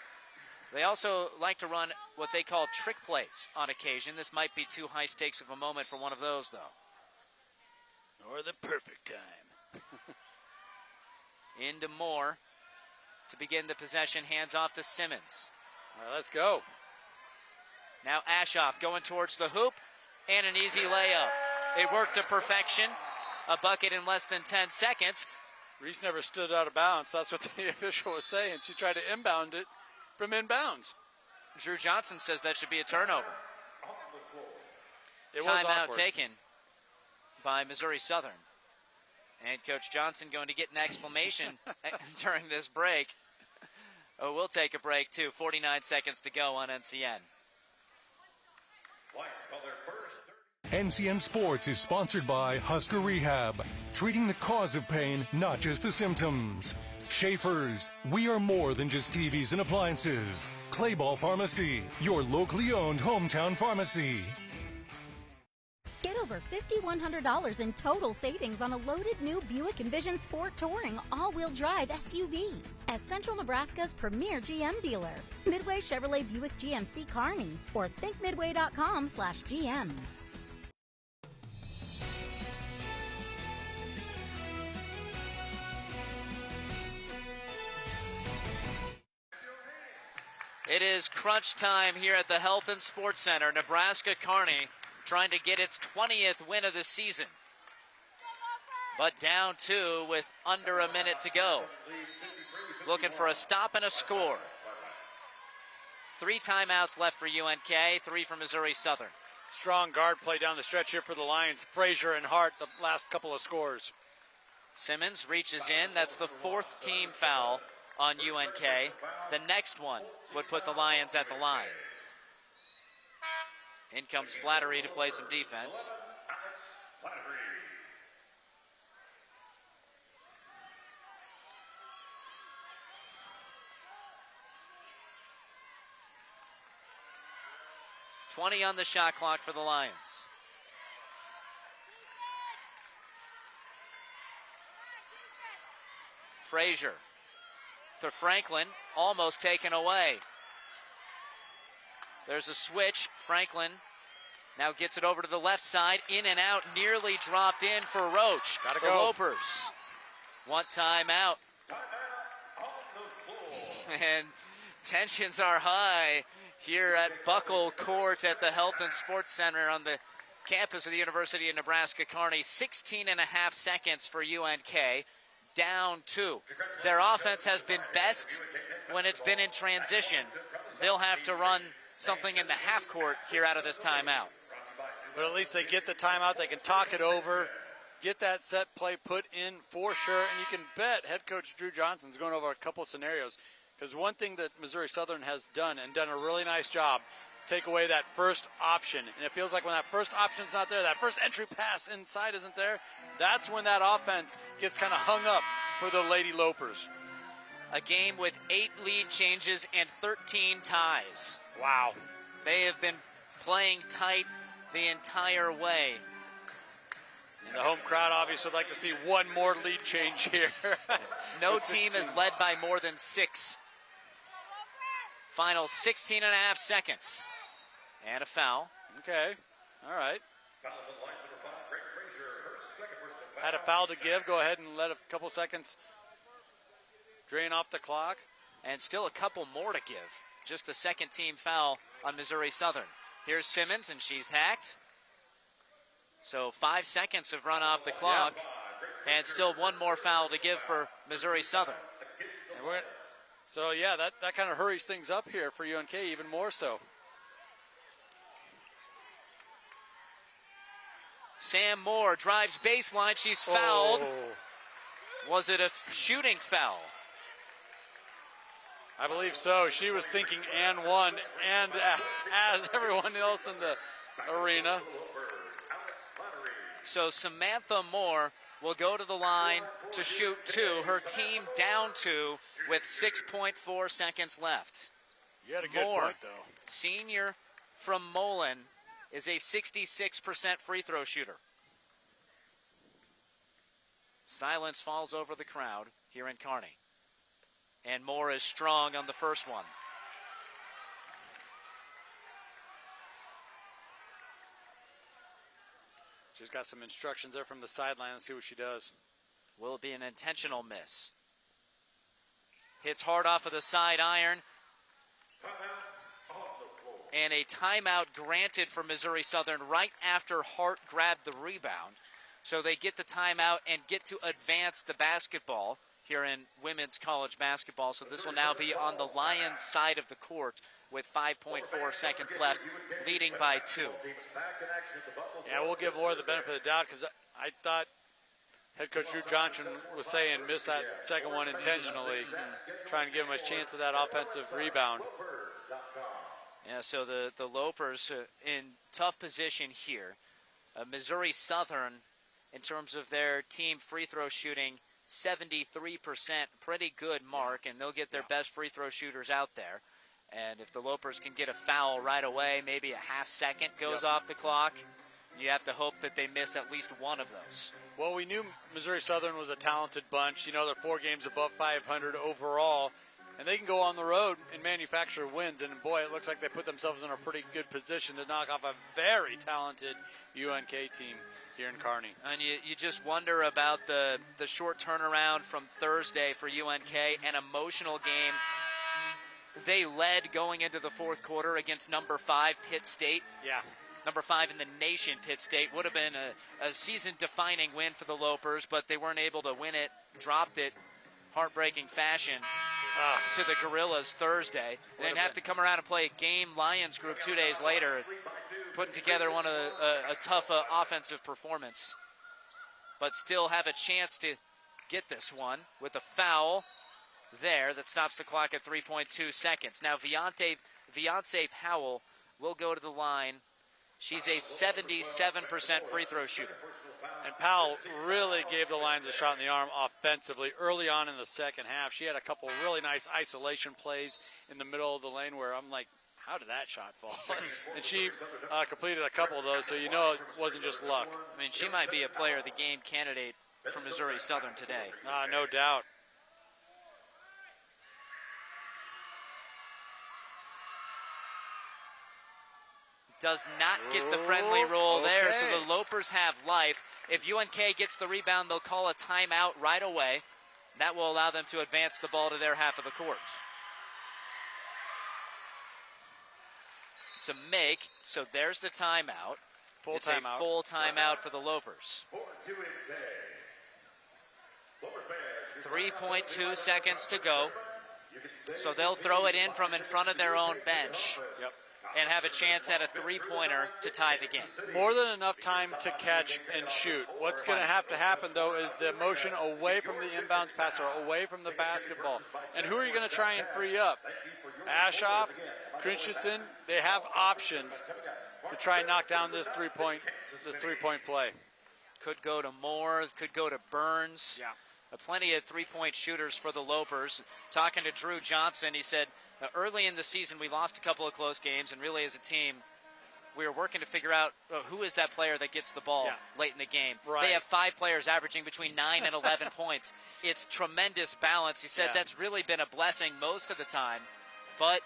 Speaker 3: They also like to run what they call trick plays on occasion. This might be too high stakes of a moment for one of those, though.
Speaker 7: Or the perfect time.
Speaker 3: Into Moore to begin the possession. Hands off to Simmons.
Speaker 7: All right, let's go.
Speaker 3: Now Ashoff going towards the hoop, and an easy layup. It worked to perfection. A bucket in less than 10 seconds.
Speaker 7: Reese never stood out of bounds. That's what the official was saying. She tried to inbound it from inbounds.
Speaker 3: Drew Johnson says that should be a turnover.
Speaker 7: It was
Speaker 3: Timeout
Speaker 7: awkward.
Speaker 3: taken by Missouri Southern. And Coach Johnson going to get an exclamation during this break. Oh, we'll take a break, too. 49 seconds to go on NCN.
Speaker 1: NCN Sports is sponsored by Husker Rehab, treating the cause of pain, not just the symptoms. Schaefer's, we are more than just TVs and appliances. Clayball Pharmacy, your locally owned hometown pharmacy.
Speaker 23: Get over $5,100 in total savings on a loaded new Buick Envision Sport Touring all-wheel drive SUV at Central Nebraska's premier GM dealer, Midway Chevrolet Buick GMC Kearney, or thinkmidway.com/GM.
Speaker 3: It is crunch time here at the Health and Sports Center. Nebraska Kearney trying to get its 20th win of the season. But down 2 with under a minute to go. Looking for a stop and a score. 3 timeouts left for UNK, 3 for Missouri Southern.
Speaker 7: Strong guard play down the stretch here for the Lions. Frazier and Hart, the last couple of scores.
Speaker 3: Simmons reaches in. That's the 4th team foul on UNK. The next one would put the Lions at the line. In comes Flattery to play some defense. $20 on the shot clock for the Lions. Frazier to Franklin, almost taken away. There's a switch. Franklin now gets it over to the left side. In and out, nearly dropped in for Roach.
Speaker 7: Gotta
Speaker 3: the
Speaker 7: go.
Speaker 3: Lopers. One timeout. And tensions are high here at Buckle Court at the Health and Sports Center on the campus of the University of Nebraska Kearney. 16 and a half seconds for UNK. Down 2. Their offense has been best when it's been in transition. They'll have to run something in the half court here out of this timeout.
Speaker 7: But at least they get the timeout. They can talk it over, get that set play put in for sure. And you can bet head coach Drew Johnson's going over a couple scenarios. Because one thing that Missouri Southern has done, and done a really nice job, is take away that first option. And it feels like when that first option's not there, that first entry pass inside isn't there, that's when that offense gets kind of hung up for the Lady Lopers.
Speaker 3: A game with 8 lead changes and 13 ties.
Speaker 7: Wow.
Speaker 3: They have been playing tight the entire way.
Speaker 7: And the home crowd obviously would like to see one more lead change here.
Speaker 3: No team is led by more than 6. Final 16 and a half seconds. And a foul.
Speaker 7: Okay. All right. Had a foul to give. Go ahead and let a couple seconds drain off the clock.
Speaker 3: And still a couple more to give. Just the second team foul on Missouri Southern. Here's Simmons, and she's hacked. So 5 seconds have run off the clock. Yeah. And still one more foul to give for Missouri Southern.
Speaker 7: So, yeah, that kind of hurries things up here for UNK even more so.
Speaker 3: Sam Moore drives baseline. She's fouled. Oh. Was it a shooting foul?
Speaker 7: I believe so. She was thinking and one, and as everyone else in the arena.
Speaker 3: So Samantha Moore will go to the line to shoot 2. Her team down 2 with 6.4 seconds left.
Speaker 7: You had a good point, though.
Speaker 3: Senior from Mullen, is a 66% free throw shooter. Silence falls over the crowd here in Kearney. And Moore is strong on the first one.
Speaker 7: She's got some instructions there from the sideline. Let's see what she does.
Speaker 3: Will it be an intentional miss? Hits hard off of the side iron. And a timeout granted for Missouri Southern right after Hart grabbed the rebound. So they get the timeout and get to advance the basketball here in women's college basketball. So this will now be on the Lions side of the court with 5.4 seconds left, leading by 2.
Speaker 7: Yeah, we'll give Moore the benefit of the doubt because I thought head coach Drew Johnson was saying miss that second one intentionally, trying to give him a chance of that offensive rebound.
Speaker 3: Yeah, so the Lopers in tough position here. Missouri Southern, in terms of their team free throw shooting, 73%, pretty good mark, and they'll get their best free throw shooters out there. And if the Lopers can get a foul right away, maybe a half second goes off the clock, you have to hope that they miss at least one of those.
Speaker 7: Well, we knew Missouri Southern was a talented bunch. You know, they're 4 games above 500 overall, and they can go on the road and manufacture wins. And, boy, it looks like they put themselves in a pretty good position to knock off a very talented UNK team here in Kearney.
Speaker 3: And you just wonder about the short turnaround from Thursday for UNK, an emotional game. They led going into the fourth quarter against number 5 Pitt State.
Speaker 7: Yeah.
Speaker 3: Number 5 in the nation, Pitt State. Would have been a season-defining win for the Lopers, but they weren't able to win it, dropped it, heartbreaking fashion to the Gorillas Thursday. And then have to come around and play a game Lions group 2 days later, putting together one of a tough offensive performance. But still have a chance to get this one with a foul there that stops the clock at 3.2 seconds. Now, Viance Powell will go to the line. She's a 77% free throw shooter.
Speaker 7: And Powell really gave the Lions a shot in the arm offensively early on in the second half. She had a couple really nice isolation plays in the middle of the lane where I'm like, how did that shot fall? And she completed a couple of those, so you know it wasn't just luck.
Speaker 3: I mean, she might be a player of the game candidate for Missouri Southern today.
Speaker 7: No doubt.
Speaker 3: Does not get the friendly roll there, so the Lopers have life. If UNK gets the rebound, they'll call a timeout right away. That will allow them to advance the ball to their half of the court. It's a make, so there's the timeout. It's a full timeout for the Lopers. 3.2 seconds to go. So they'll throw it in from in front of their own bench.
Speaker 7: Yep.
Speaker 3: and have a chance at a three-pointer to tie the game.
Speaker 7: More than enough time to catch and shoot. What's going to have to happen, though, is the motion away from the inbounds passer, away from the basketball. And who are you going to try and free up? Ashoff, Christensen, they have options to try and knock down this three-point play.
Speaker 3: Could go to Moore, could go to Burns.
Speaker 7: Yeah.
Speaker 3: Plenty of three-point shooters for the Lopers. Talking to Drew Johnson, he said, early in the season we lost a couple of close games, and really as a team, we were working to figure out who is that player that gets the ball late in the game.
Speaker 7: Right.
Speaker 3: They have 5 players averaging between 9 and 11 points. It's tremendous balance. He said that's really been a blessing most of the time. But,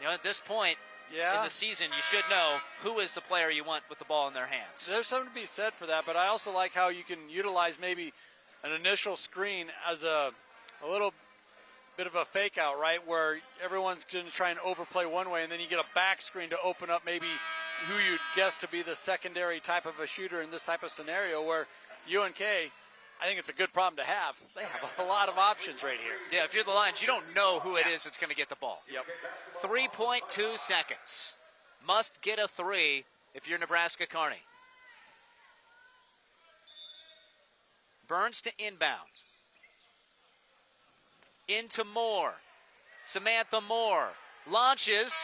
Speaker 3: at this point in the season, you should know who is the player you want with the ball in their hands.
Speaker 7: There's something to be said for that, but I also like how you can utilize maybe an initial screen as a little bit of a fake out, right, where everyone's going to try and overplay one way, and then you get a back screen to open up maybe who you'd guess to be the secondary type of a shooter in this type of scenario, where UNK, I think it's a good problem to have. They have a lot of options right here.
Speaker 3: Yeah, if you're the Lions, you don't know who it is that's going to get the ball.
Speaker 7: Yep.
Speaker 3: 3.2 seconds. Must get a 3 if you're Nebraska Kearney. Burns to inbound. Into Moore. Samantha Moore launches,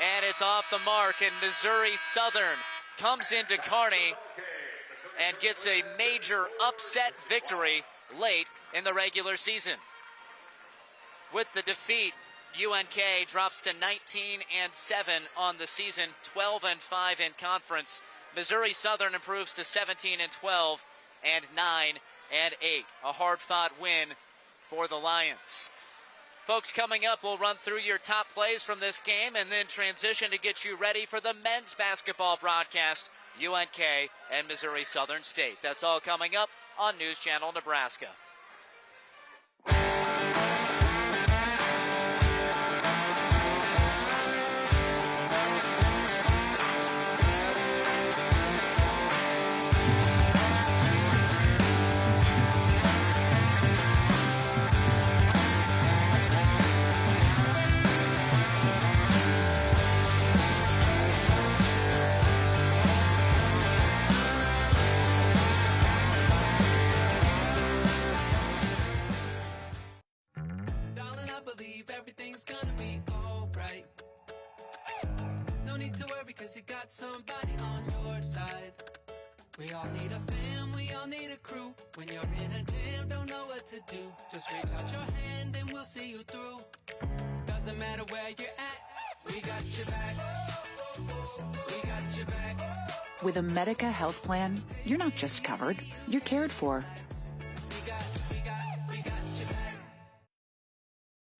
Speaker 3: and it's off the mark, and Missouri Southern comes into Kearney and gets a major upset victory late in the regular season. With the defeat, UNK drops to 19-7 on the season, 12-5 in conference. Missouri Southern improves to 17-12 and 9-8. A hard-fought win for the Lions. Folks, coming up, we'll run through your top plays from this game and then transition to get you ready for the men's basketball broadcast, UNK and Missouri Southern State. That's all coming up on News Channel Nebraska.
Speaker 4: You got somebody on your side. We all need a fam, we all need a crew. When you're in a jam, don't know what to do, just reach out your hand and we'll see you through. Doesn't matter where you're at, we got your back. We got your back.
Speaker 5: With a Medica health plan, you're not just covered, you're cared for.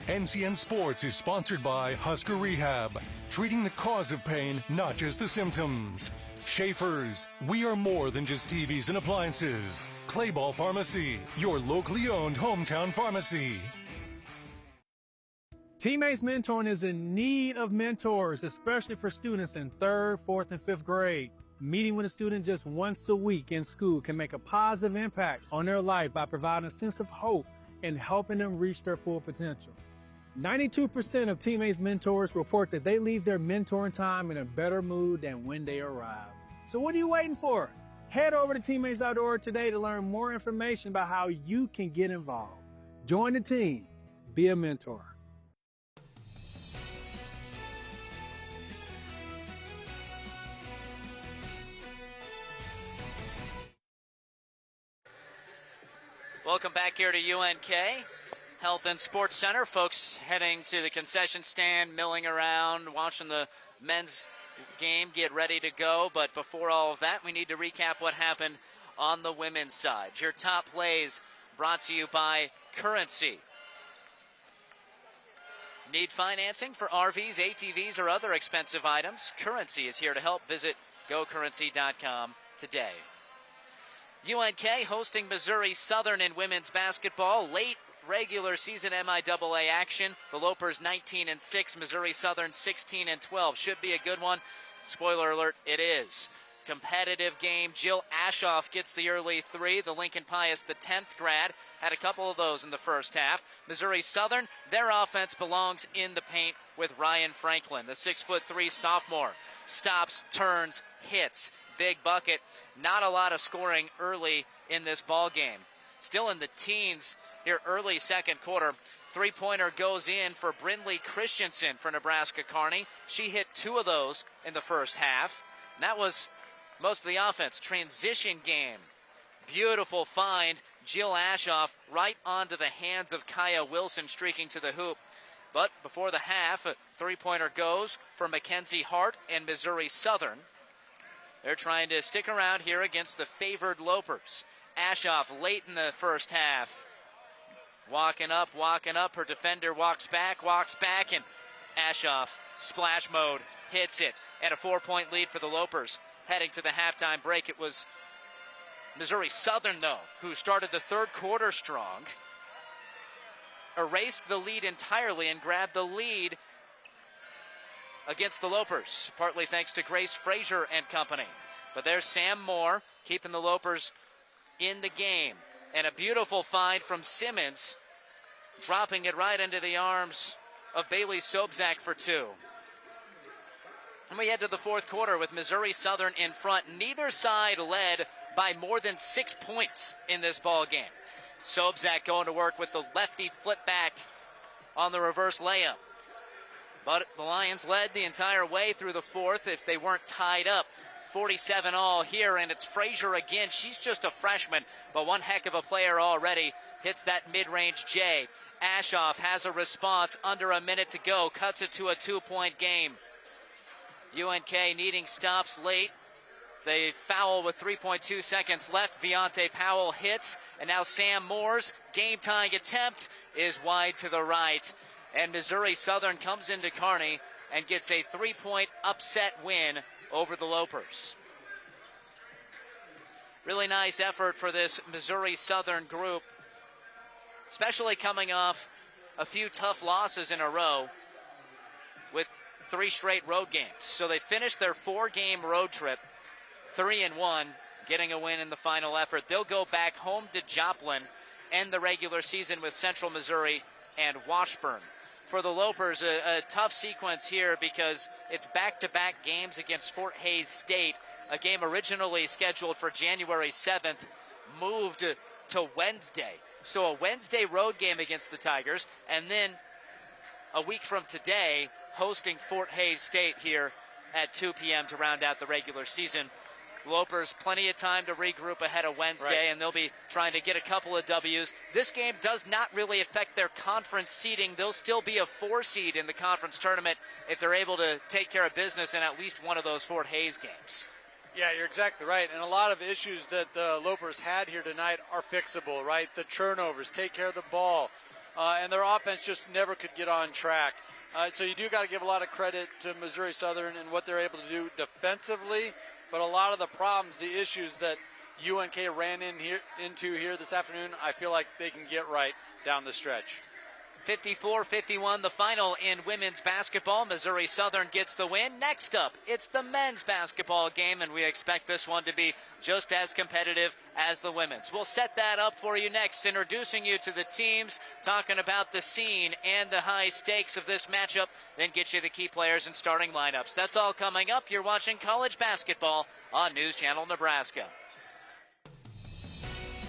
Speaker 1: NCN Sports is sponsored by Husker Rehab, treating the cause of pain, not just the symptoms. Schaefer's, we are more than just TVs and appliances. Clayball Pharmacy, your locally owned hometown pharmacy.
Speaker 13: Teammates Mentoring is in need of mentors, especially for students in 3rd, 4th, and 5th grade. Meeting with a student just once a week in school can make a positive impact on their life by providing a sense of hope and helping them reach their full potential. 92% of Teammates Mentors report that they leave their mentoring time in a better mood than when they arrive. So what are you waiting for? Head over to Teammates.org today to learn more information about how you can get involved. Join the team. Be a mentor.
Speaker 3: Welcome back here to UNK Health and Sports Center. Folks heading to the concession stand, milling around, watching the men's game, get ready to go. But before all of that, we need to recap what happened on the women's side. Your top plays brought to you by Currency. Need financing for RVs, ATVs, or other expensive items? Currency is here to help. Visit gocurrency.com today. UNK hosting Missouri Southern in women's basketball. Late regular season MIAA action. The Lopers 19-6, Missouri Southern 16-12. Should be a good one. Spoiler alert, it is. competitive game. Jill Ashoff gets the early three. The Lincoln Pius, the 10th grad, had a couple of those in the first half. Missouri Southern, their offense belongs in the paint with Ryan Franklin, the 6'3" sophomore. Stops, turns, hits. Big bucket. Not a lot of scoring early in this ball game. Still in the teens here early second quarter. Three-pointer goes in for Brindley Christensen for Nebraska Kearney. She hit 2 of those in the first half. And that was most of the offense. Transition game. Beautiful find. Jill Ashoff right onto the hands of Kaya Wilson streaking to the hoop. But before the half, a three-pointer goes for Mackenzie Hart and Missouri Southern. They're trying to stick around here against the favored Lopers. Ashoff late in the first half. Walking up. Her defender walks back, and Ashoff, splash mode, hits it. And a 4-point lead for the Lopers. Heading to the halftime break, it was Missouri Southern, though, who started the third quarter strong. Erased the lead entirely and grabbed the lead against the Lopers, partly thanks to Grace Frazier and company. But there's Sam Moore keeping the Lopers in the game. And a beautiful find from Simmons, dropping it right into the arms of Bailey Sobczak for 2. And we head to the fourth quarter with Missouri Southern in front. Neither side led by more than 6 points in this ball game. Sobczak going to work with the lefty flip back on the reverse layup. But the Lions led the entire way through the fourth if they weren't tied up. 47 all here, and it's Frazier again. She's just a freshman, but one heck of a player already. Hits that mid-range J. Ashoff has a response under a minute to go. Cuts it to a 2-point game. UNK needing stops late. They foul with 3.2 seconds left. Viante Powell hits, and now Sam Moore's game-tying attempt is wide to the right. And Missouri Southern comes into Kearney and gets a 3-point upset win over the Lopers. Really nice effort for this Missouri Southern group, especially coming off a few tough losses in a row with 3 straight road games. So they finished their 4-game road trip 3-1, getting a win in the final effort. They'll go back home to Joplin, end the regular season with Central Missouri and Washburn. For the Lopers, a tough sequence here because it's back-to-back games against Fort Hays State, a game originally scheduled for January 7th, moved to Wednesday. So a Wednesday road game against the Tigers, and then a week from today, hosting Fort Hays State here at 2 p.m. to round out the regular season. Lopers, plenty of time to regroup ahead of Wednesday, and they'll be trying to get a couple of W's. This game does not really affect their conference seeding. They'll still be a 4 seed in the conference tournament if they're able to take care of business in at least one of those Fort Hays games.
Speaker 7: Yeah, you're exactly right. And a lot of issues that the Lopers had here tonight are fixable, right? The turnovers, take care of the ball, and their offense just never could get on track. So you do got to give a lot of credit to Missouri Southern and what they're able to do defensively. But a lot of the problems, the issues that UNK ran into here this afternoon, I feel like they can get right down the stretch.
Speaker 3: 54-51, the final in women's basketball. Missouri Southern gets the win. Next up, it's the men's basketball game, and we expect this one to be just as competitive as the women's. We'll set that up for you next, introducing you to the teams, talking about the scene and the high stakes of this matchup, then get you the key players and starting lineups. That's all coming up. You're watching college basketball on News Channel Nebraska.